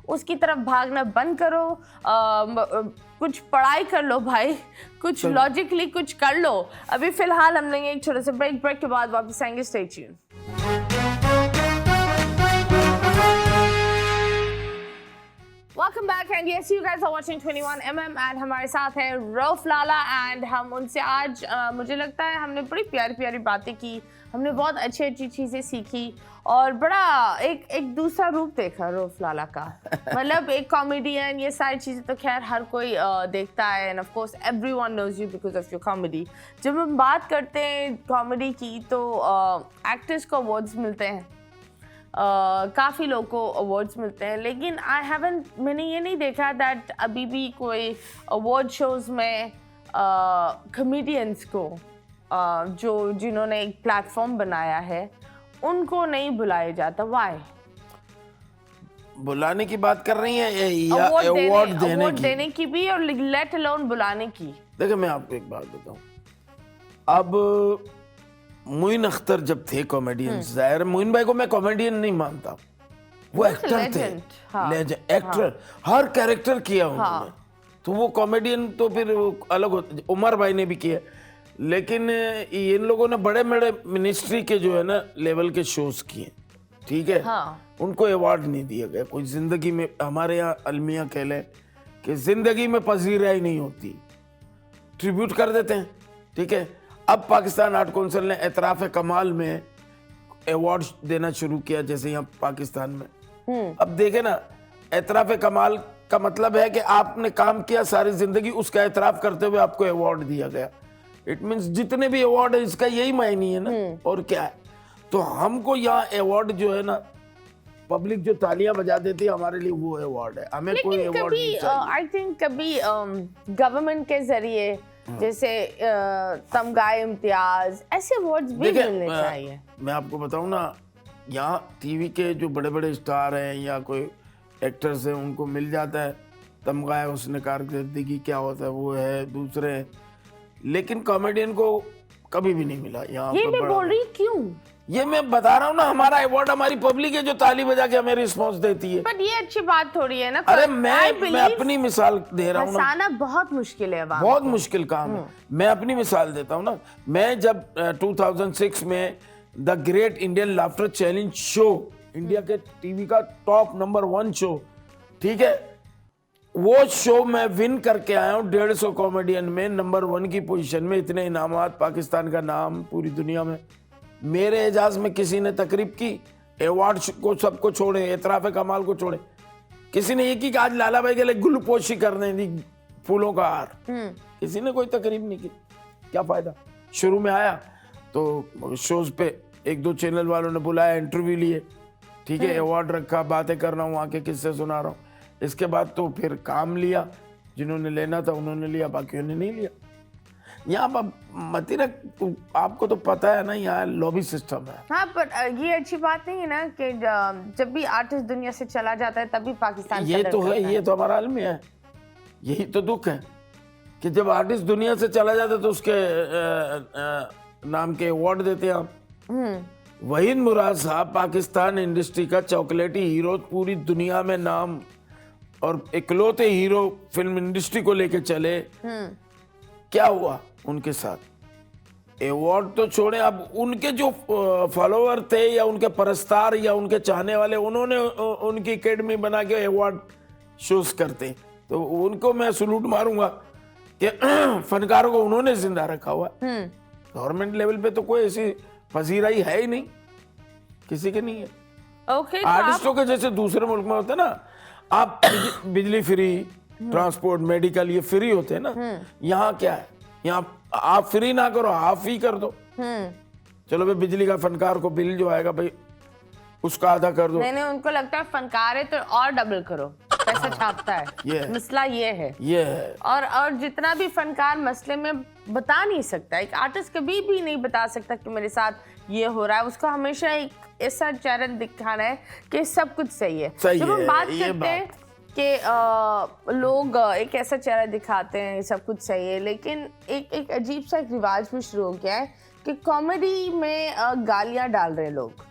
उसकी तरफ भागना बंद करो। कुछ पढ़ाई कर लो भाई, कुछ लॉजिकली कुछ कर लो। अभी फिलहाल हम लेंगे एक छोटे से ब्रेक के बाद वापस आएंगे। Stay tuned. Welcome back and yes, you guys are watching 21mm and हमारे साथ है रऊफ लाला and हम उनसे आज मुझे लगता है हमने बड़ी प्यारी प्यारी बातें की, हमने बहुत अच्छी अच्छी चीज़ें सीखी और बड़ा एक दूसरा रूप देखा रऊफ लाला का। मतलब एक कॉमेडियन, ये सारी चीज़ें तो खैर हर कोई देखता है and of course everyone knows you because of your comedy. जब हम बात करते हैं कॉमेडी की तो एक्टर्स को अवार्ड्स मिलते हैं, काफ़ी लोगों को अवार्ड्स मिलते हैं, लेकिन मैंने ये नहीं देखा दैट अभी भी कोई अवार्ड शोज में कॉमेडियंस को जिन्होंने एक प्लेटफॉर्म बनाया है उनको नहीं बुलाया जाता। वाई? बुलाने की बात कर रही हैं या अवार्ड देने की भी, और लेट अलोन बुलाने की? देखिए मैं आपको एक बात बताऊं, अब मोइन अख्तर जब थे कॉमेडियन, जाहिर मोइन भाई को मैं कॉमेडियन नहीं मानता, वो एक्टर थे, लेजेंड एक्टर, हर कैरेक्टर किया उन्होंने, तो वो कॉमेडियन तो फिर अलग होता। उमर भाई ने भी किया, लेकिन इन लोगों ने बड़े बड़े मिनिस्ट्री के जो है ना लेवल के शोज किए, ठीक है। उनको अवार्ड नहीं दिया गया। कोई जिंदगी में, हमारे यहाँ अलमिया कह लें कि जिंदगी में पजीराई नहीं होती, ट्रिब्यूट कर देते हैं, ठीक है। अब पाकिस्तान आर्ट काउंसिल ने एतराफ़ कमाल में अवार्ड देना शुरू किया, जैसे यहाँ पाकिस्तान में। अब देखे ना, एतराफ़ कमाल का मतलब है कि आपने काम किया सारी जिंदगी, उसका एतराफ़ करते हुए आपको अवार्ड दिया गया। इट मीन्स जितने भी अवार्ड है इसका यही मायने है ना, और क्या है। तो हमको यहाँ अवार्ड जो है ना, पब्लिक जो तालियां बजा देती है हमारे लिए, वो अवार्ड है, हमें कोई अवार्ड नहीं चाहिए। आई थिंक कभी गवर्नमेंट के जरिए जैसे तमगाए इम्तियाज, ऐसे अवार्ड्स भी मिलने चाहिए। मैं आपको बताऊं ना, यहाँ टीवी के जो बड़े बड़े स्टार हैं या कोई एक्टर्स हैं, उनको मिल जाता है तमगाए हुस्न कारकर्दगी, क्या होता है वो है, दूसरे, लेकिन कॉमेडियन को कभी भी नहीं मिला यहाँ। ये मैं बोल रही क्यों, ये मैं बता रहा हूँ ना, हमारा अवार्ड हमारी पब्लिक है जो ताली बजा के हमें रिस्पॉन्स देती है। बट ये अच्छी बात थोड़ी है ना। अरे मैं अपनी मिसाल दे रहा हूँ ना, हंसाना बहुत मुश्किल है, बहुत मुश्किल काम है। मैं अपनी मिसाल देता हूँ ना, मैं जब 2006 में the great Indian laughter challenge show, India के टीवी का टॉप नंबर 1 शो, ठीक है, वो शो मैं विन करके आया हूँ 150 कॉमेडियन में, नंबर 1 की पोजीशन में, इतने इनामात, पाकिस्तान का नाम पूरी दुनिया में। मेरे एजाज में किसी ने तकरीब की, अवार्ड को सबको छोड़े, एतराफ़ कमाल को छोड़े, किसी ने ये की कि आज लाला भाई के लिए गुलपोशी करने दी, फूलों का हार, किसी ने कोई तकरीब नहीं की। क्या फायदा। शुरू में आया तो शोज पे 1-2 चैनल वालों ने बुलाया, इंटरव्यू लिए, ठीक है, अवार्ड रखा, बातें कर रहा हूँ, आके किससे सुना रहा हूँ। इसके बाद तो फिर काम लिया, जिन्होंने लेना था उन्होंने लिया, बाकियों ने नहीं लिया। यहाँ पर मतीरा, आपको तो पता है ना, यहाँ लॉबी सिस्टम है। हाँ, पर ये अच्छी बात नहीं है ना कि जब भी आर्टिस्ट दुनिया से चला जाता है तभी पाकिस्तान ये तो है, ये तो हमारा आलमी है, यही तो दुख है कि जब आर्टिस्ट दुनिया से चला जाता है तो उसके नाम के अवार्ड देते हैं आप। वहीद मुराद साहब पाकिस्तान इंडस्ट्री का चॉकलेटी हीरो, पूरी दुनिया में नाम और इकलौते हीरो फिल्म इंडस्ट्री को लेके चले। क्या हुआ उनके साथ? अवार्ड तो छोड़े, अब उनके जो फॉलोअर थे या उनके परस्तार या उनके चाहने वाले, उन्होंने उनकी एकेडमी बना के अवार्ड शोज करते, तो उनको मैं सलूट मारूंगा कि फनकारों को उन्होंने जिंदा रखा हुआ। गवर्नमेंट लेवल पे तो कोई ऐसी पजीराई है ही नहीं, किसी के नहीं है। आर्टिस्टों के जैसे दूसरे मुल्क में होता है ना, आप बिजली फ्री, ट्रांसपोर्ट, मेडिकल, ये फ्री होते हैं ना। यहाँ क्या है, यहाँ आप फ्री ना करो, हाफ ही कर दो। चलो भाई, बिजली का फनकार को बिल जो आएगा भाई उसका आधा कर दो। नहीं, उनको लगता है फनकार है तो और डबल करो, पैसा छापता है। मसला ये है। और जितना भी फनकार मसले में बता नहीं सकता, एक आर्टिस्ट कभी भी नहीं बता सकता कि मेरे साथ ये हो रहा है। उसको हमेशा एक ऐसा चेहरा दिखाना है कि सब कुछ सही है। जब हम बात करते हैं कि लोग एक ऐसा चेहरा दिखाते हैं सब कुछ सही है, लेकिन एक अजीब सा एक रिवाज भी शुरू हो गया है कि कॉमेडी में गालियां डाल रहे हैं लोग,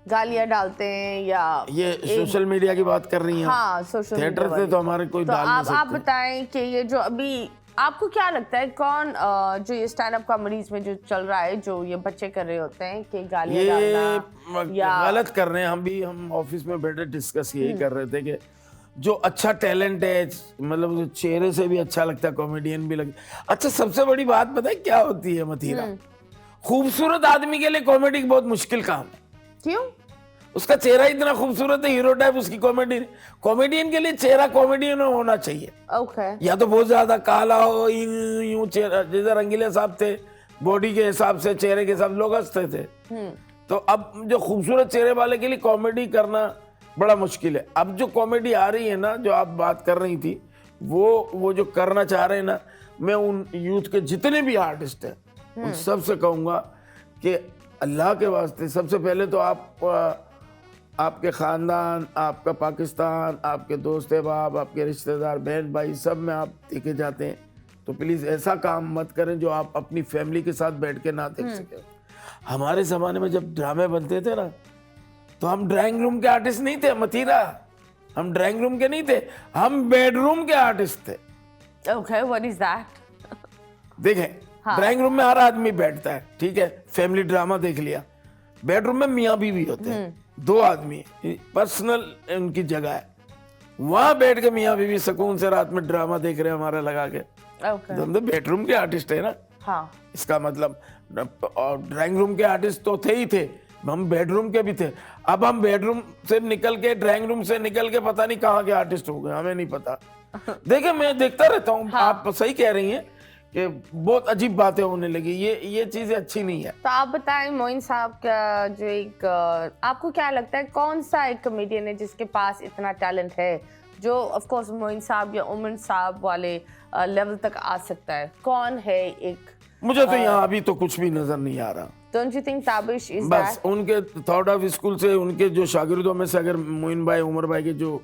गालियां डालते हैं, या ये सोशल मीडिया की बात कर रही हैं? हाँ, सोशल थिएटर से तो हमारे कोई डाल नहीं सकते। आप बताएं कि ये जो अभी आपको क्या लगता है, कौन जो ये स्टैंड अप कॉमेडीज में जो चल रहा है, जो ये बच्चे कर रहे होते हैं कि गालियां डालना या गलत कर रहे हैं। हम ऑफिस में बैठे डिस्कस यही कर रहे थे कि जो अच्छा टैलेंट है, मतलब चेहरे से भी अच्छा लगता है, कॉमेडियन भी लगता। अच्छा, सबसे बड़ी बात पता है क्या होती है मथीरा? खूबसूरत आदमी के लिए कॉमेडी बहुत मुश्किल काम है। क्यों? उसका चेहरा इतना खूबसूरत है, हीरो टाइप, उसकी कॉमेडियन के लिए चेहरा कॉमेडियन होना चाहिए। या तो बहुत ज्यादा काला हो, यूं चेहरा, जैसे रंगीले साहब थे, बॉडी के हिसाब से, चेहरे के हिसाब से लोग हंसते थे, तो अब जो खूबसूरत चेहरे वाले के लिए कॉमेडी करना बड़ा मुश्किल है। अब जो कॉमेडी आ रही है ना, जो आप बात कर रही थी, वो जो करना चाह रहे हैं ना, मैं उन यूथ के जितने भी आर्टिस्ट हैं उन सबसे कहूँगा कि अल्लाह के वास्ते सबसे पहले तो आपके ख़ानदान, आपका पाकिस्तान, आपके दोस्त अहबाब, आपके रिश्तेदार, बहन भाई, सब में आप देखे जाते हैं, तो प्लीज़ ऐसा काम मत करें जो आप अपनी फैमिली के साथ बैठ के ना देख सकें। हमारे ज़माने में जब ड्रामे बनते थे ना, तो हम ड्राइंग रूम के आर्टिस्ट नहीं थे मतीरा, हम ड्राइंग रूम के नहीं थे, हम बेडरूम के आर्टिस्ट थे। Okay, what is that? देखें, ड्राइंग रूम में हर आदमी बैठता है, ठीक है, फैमिली ड्रामा देख लिया। बेडरूम में मियाँ बीवी होते हैं, 2 आदमी, पर्सनल उनकी जगह है, वहां बैठ के मियाँ बीवी सुकून से रात में ड्रामा देख रहे हैं हमारा लगा के। Okay. तो हम तो बेडरूम के आर्टिस्ट है ना। हाँ, इसका मतलब, और ड्राइंग रूम के आर्टिस्ट तो थे ही थे, हम बेडरूम के भी थे। अब हम बेडरूम से निकल के, ड्राइंग रूम से निकल के पता नहीं कहाँ के आर्टिस्ट हो गए, हमें नहीं पता। देखिए, मैं देखता रहता हूँ, आप सही कह रही हैं कि बहुत अजीब बातें होने लगी, ये चीजें अच्छी नहीं है। तो आप बताएं मोइन साहब का जो एक आपको क्या लगता है कौन सा एक कॉमेडियन है जिसके पास इतना टैलेंट है जो ऑफ कोर्स मोइन साहब या उमर साहब वाले लेवल तक आ सकता है? कौन है एक? मुझे तो यहाँ अभी तो कुछ भी नजर नहीं आ रहा। Don't you think Tabish is बस that? उनके थर्ड ऑफ स्कूल से उनके जो शागिर्दों में से अगर मोइन भाई, उमर भाई के जो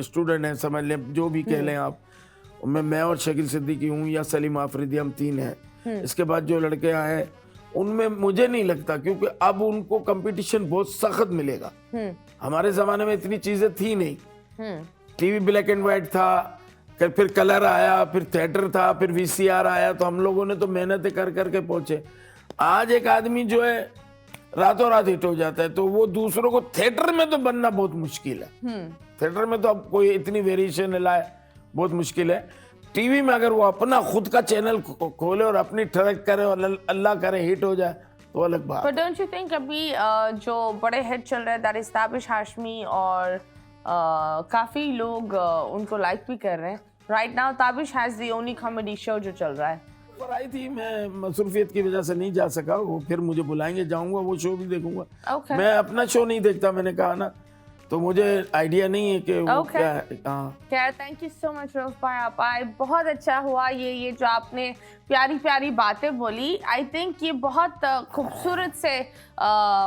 स्टूडेंट हैं, समझ लें, जो भी कह लें आप, मैं और शकील सिद्दीकी हूँ या सलीम आफरीदी, हम 3 हैं। इसके बाद जो लड़के आए हैं उनमें मुझे नहीं लगता, क्योंकि अब उनको कंपटीशन बहुत सख्त मिलेगा। हमारे जमाने में इतनी चीजें थी नहीं, टीवी ब्लैक एंड व्हाइट था, फिर कलर आया, फिर थिएटर था, फिर वीसीआर आया, तो हम लोगों ने तो मेहनत कर करके पहुंचे। आज एक आदमी जो है रातों रात हिट हो जाता है, तो वो दूसरों को, थिएटर में तो बनना बहुत मुश्किल है। थिएटर में तो अब कोई इतनी वेरिएशन लाए, बहुत मुश्किल है। टीवी में अगर वो अपना खुद का चैनल खोले और अपनी ट्रैक करे और अल्लाह करे हिट हो जाए तो अलग बात। But don't you think अभी जो बड़े हिट चल रहे हैं, दैट इज ताबिश हाशमी, और काफी लोग उनको लाइक भी कर रहे हैं right now. Tabish has the only comedy show जो चल रहा है। पर आई थी, मैं मसरूफियत की वजह से नहीं जा सका, वो फिर मुझे बुलाएंगे, जाऊंगा, वो शो भी देखूंगा। Okay. मैं अपना शो नहीं देखता, मैंने कहा ना, तो मुझे आइडिया नहीं है कि वो क्या है। हाँ, thank you so much Rauf भाई, आप आए, बहुत अच्छा हुआ। ये जो आपने प्यारी प्यारी बातें बोली, आई थिंक ये बहुत खूबसूरत से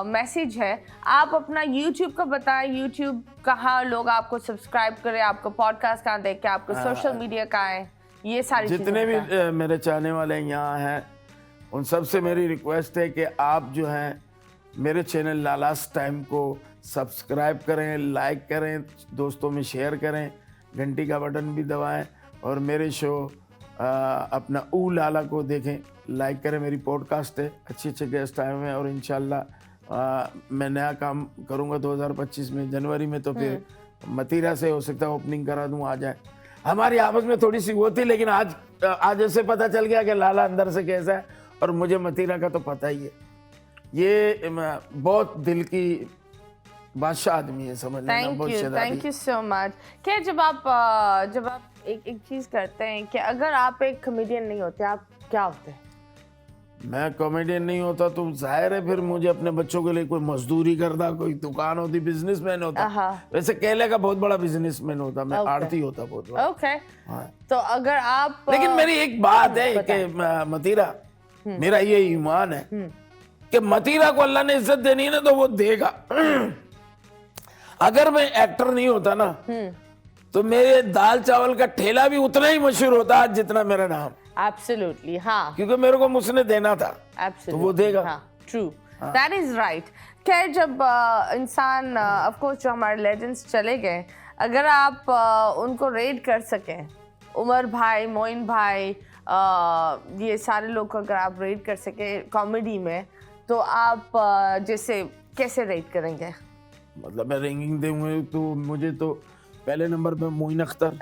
मैसेज है। आप अपना यूट्यूब का बताएं, यूट्यूब कहाँ लोग आपको सब्सक्राइब करें, आपको पॉडकास्ट कहाँ देख के, आपको सोशल मीडिया कहाँ है, ये सारी जितने भी मेरे चाहने वाले यहाँ हैं, उन सबसे मेरी रिक्वेस्ट है कि आप जो हैं मेरे चैनल लालास टाइम को सब्सक्राइब करें, लाइक करें, दोस्तों में शेयर करें, घंटी का बटन भी दबाएं, और मेरे शो अपना लाला को देखें, लाइक करें। मेरी पॉडकास्ट है, अच्छे गेस्ट आए हुए हैं, और इंशाल्लाह मैं नया काम करूंगा 2025 में, जनवरी में, तो फिर मतीरा से हो सकता है ओपनिंग करा दूं, आ जाए। हमारी आपस में थोड़ी सी वो थी, लेकिन आज ऐसे पता चल गया कि लाला अंदर से कैसा है, और मुझे मतीरा का तो पता ही है। ये बहुत दिल की बादशाह आदमी है, समझ लेना। Thank you so much. क्या जब आप एक चीज करते हैं कि अगर आप एक कॉमेडियन नहीं होते, आप क्या होते हैं? मैं कॉमेडियन नहीं होता तो जाहिर है फिर मुझे अपने बच्चों के लिए कोई मजदूरी करता, कोई दुकान होती, बिजनेसमैन होता। वैसे केले का बहुत बड़ा बिजनेसमैन होता, मैं आड़ती होता बहुत बड़ा। ओके, तो अगर आप, लेकिन मेरी एक बात है कि मतीरा, मेरा ये ईमान है कि मतीरा को अल्लाह ने इज्जत देनी है ना, तो वो देगा। अगर मैं एक्टर नहीं होता ना, तो मेरे दाल चावल का ठेला भी उतना ही मशहूर होता आज जितना मेरा नाम। एब्सोल्युटली, हाँ, क्योंकि मेरे को मुझसे देना था, तो वो देगा। True, that is right. क्या जब इंसान, ऑफ कोर्स जो हमारे लेजेंड्स चले गए, अगर आप उनको रेट कर सकें, उमर भाई, मोइन भाई, ये सारे लोग को अगर आप रेट कर सके कॉमेडी में, तो आप जैसे कैसे रेट करेंगे? मतलब मैं रैंकिंग दूंगा तो मुझे तो पहले नंबर पे मोइन अख्तर,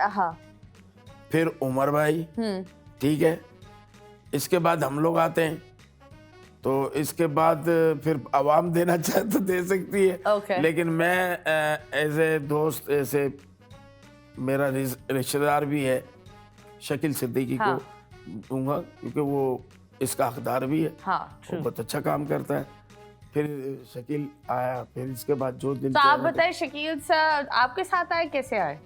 फिर उमर भाई, ठीक है, इसके बाद हम लोग आते हैं, तो इसके बाद फिर आवाम देना चाहे तो दे सकती है। Okay. लेकिन मैं एज ए दोस्त, ऐसे मेरा रिश्तेदार भी है, शकील सिद्दीकी को दूंगा, क्योंकि वो इसका हकदार भी है। वो बहुत अच्छा काम करता है, फिर शकील आया, फिर इसके बाद जो दिल तो आप चाहे बताइए शकील सर आपके साथ आए, कैसे आए?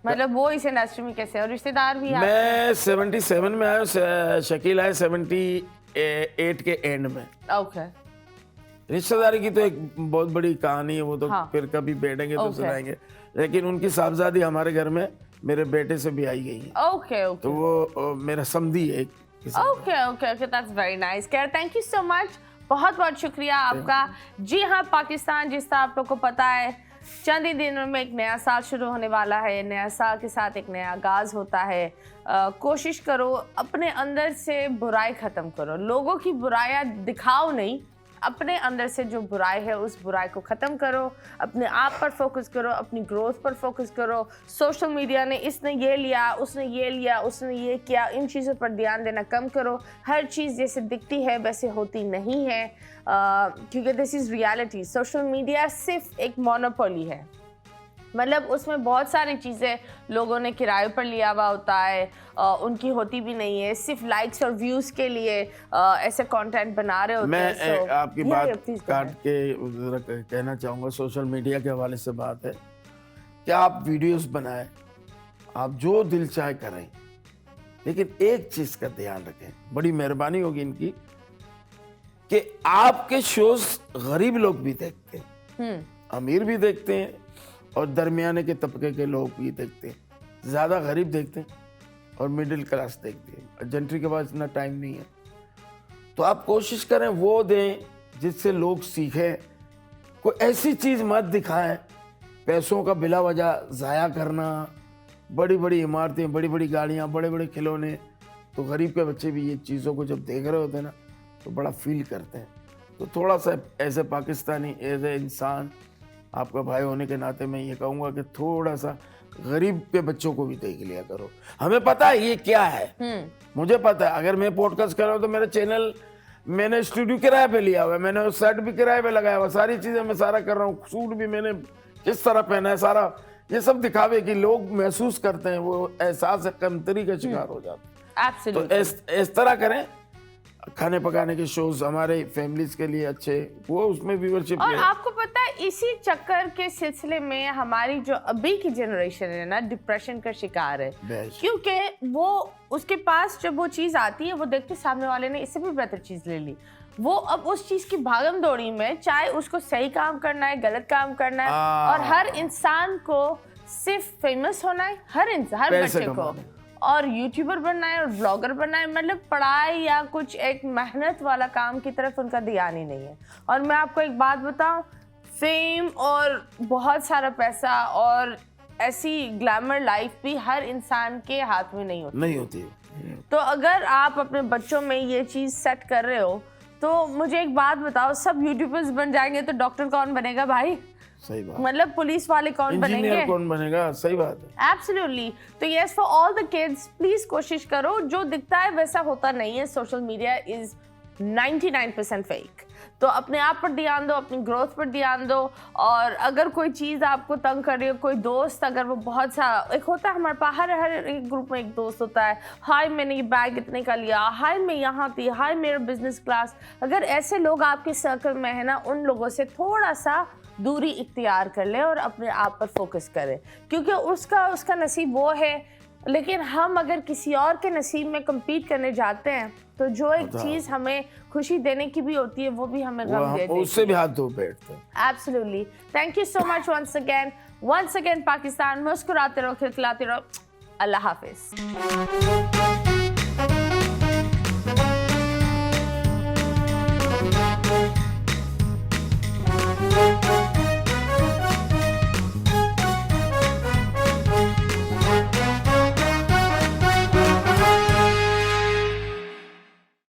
मतलब वो इस इंडस्ट्री में कैसे, और रिश्तेदार भी आप? मैं 77 में आया, शकील आए 78 के एंड में। ओके। रिश्तेदारी की तो एक बहुत बड़ी कहानी है, वो तो हाँ। फिर कभी बैठेंगे तो Okay. सुनाएंगे, लेकिन उनकी साहबजादी हमारे घर में मेरे बेटे से भी आई गई है, ओके ओके तो वो मेरा समधी है एक किस्म का। Okay okay okay, that's very nice. खैर, थैंक यू सो मच, बहुत बहुत शुक्रिया आपका। जी हाँ, पाकिस्तान जिस तरह आप लोग को पता है, चंद ही दिनों में एक नया साल शुरू होने वाला है। नया साल के साथ एक नया आगाज होता है। कोशिश करो अपने अंदर से बुराई खत्म करो, लोगों की बुराइयां दिखाओ नहीं, अपने अंदर से जो बुराई है उस बुराई को ख़त्म करो, अपने आप पर फोकस करो, अपनी ग्रोथ पर फोकस करो। सोशल मीडिया ने इसने ये लिया, उसने ये लिया, उसने ये किया, इन चीज़ों पर ध्यान देना कम करो। हर चीज़ जैसे दिखती है वैसे होती नहीं है, क्योंकि this is reality. Social media सिर्फ एक मोनोपोली है, मतलब उसमें बहुत सारी चीज़ें लोगों ने किराए पर लिया हुआ होता है, उनकी होती भी नहीं है, सिर्फ लाइक्स और व्यूज़ के लिए ऐसे कंटेंट बना रहे होते हैं। मैं आपकी बात प्लीज काट के जरा कहना चाहूँगा, सोशल मीडिया के हवाले से बात है कि आप वीडियोस बनाएं, आप जो दिल चाहे करें, लेकिन एक चीज़ का ध्यान रखें, बड़ी मेहरबानी होगी इनकी, कि आपके शोज गरीब लोग भी देखते हैं, अमीर भी देखते हैं और दरमियाने के तबके के लोग भी देखते हैं, ज़्यादा गरीब देखते हैं और मिडिल क्लास देखते हैं। जेंट्री के पास इतना टाइम नहीं है, तो आप कोशिश करें वो दें जिससे लोग सीखें। कोई ऐसी चीज़ मत दिखाएं, पैसों का बिला वजह ज़ाया करना, बड़ी बड़ी इमारतें, बड़ी बड़ी गाड़ियाँ, बड़े बड़े खिलौने, तो गरीब के बच्चे भी ये चीज़ों को जब देख रहे होते हैं ना तो बड़ा फील करते हैं। तो थोड़ा सा as a Pakistani, as a इंसान, आपका भाई होने के नाते मैं ये कहूँगा कि थोड़ा सा गरीब के बच्चों को भी देख लिया करो। हमें पता है ये क्या है, मुझे पता है, अगर मैं पॉडकास्ट कर रहा हूँ तो मेरा चैनल मैंने स्टूडियो किराए पे लिया हुआ है, मैंने सेट भी किराए पे लगाया हुआ, सारी चीज़ें मैं सारा कर रहा हूँ, सूट भी मैंने किस तरह पहना है, सारा ये सब दिखावे कि लोग महसूस करते हैं, वो एहसास कमतरी का शिकार हो जाते हैं। तो एब्सोल्युटली। इस तरह करें। खाने पकाने के शोज हमारे फैमिलीज के लिए अच्छे, वो उसमें व्यूअरशिप और आपको पता है इसी चक्कर के सिलसिले में हमारी जो अभी की जनरेशन है ना, डिप्रेशन का शिकार है, क्योंकि वो उसके पास जब वो चीज़ आती है वो देखते सामने वाले ने इससे भी बेहतर चीज़ ले ली, वो अब उस चीज़ की भागम दौड़ी में, चाहे उसको सही काम करना है, गलत काम करना है, और हर इंसान को सिर्फ फेमस होना है, हर बच्चे को, और यूट्यूबर बनना है और ब्लॉगर बनना है, मतलब पढ़ाई या कुछ एक मेहनत वाला काम की तरफ उनका ध्यान ही नहीं है। और मैं आपको एक बात बताऊं, फेम और बहुत सारा पैसा और ऐसी ग्लैमर लाइफ भी हर इंसान के हाथ में नहीं होती। तो अगर आप अपने बच्चों में ये चीज़ सेट कर रहे हो तो मुझे एक बात बताओ, सब यूट्यूबर्स बन जाएंगे तो डॉक्टर कौन बनेगा भाई? सही बात। मतलब पुलिस वाले कौन बनेंगे? इंजीनियर कौन बनेगा? सही बात है। एब्सोल्युटली। तो yes, for all the kids, please कोशिश करो, जो दिखता है वैसा होता नहीं है। Social media is 99% fake. तो अपने आप पर ध्यान दो, अपनी ग्रोथ पर ध्यान दो, और अगर कोई चीज़ आपको तंग कर रही हो, कोई दोस्त अगर वो बहुत सा, एक होता है हमारे पास, हर एक ग्रुप में एक दोस्त होता है, हाय मैंने ये बैग इतने का लिया, हाय मैं यहाँ थी, हाय मेरा बिजनेस क्लास, अगर ऐसे लोग आपके सर्कल में है ना, उन लोगों से थोड़ा सा दूरी इख्तियार कर ले और अपने आप पर फोकस करें, क्योंकि उसका नसीब वो है, लेकिन हम अगर किसी और के नसीब में compete करने जाते हैं तो जो एक चीज हमें खुशी देने की भी होती है वो भी हमें गम दे देती है, उससे भी हाथ धो बैठते हैं। Absolutely. Thank you so much once again Pakistan, मुस्कुराते रहो, खिलखिलाते रहो। अल्लाह हाफिज।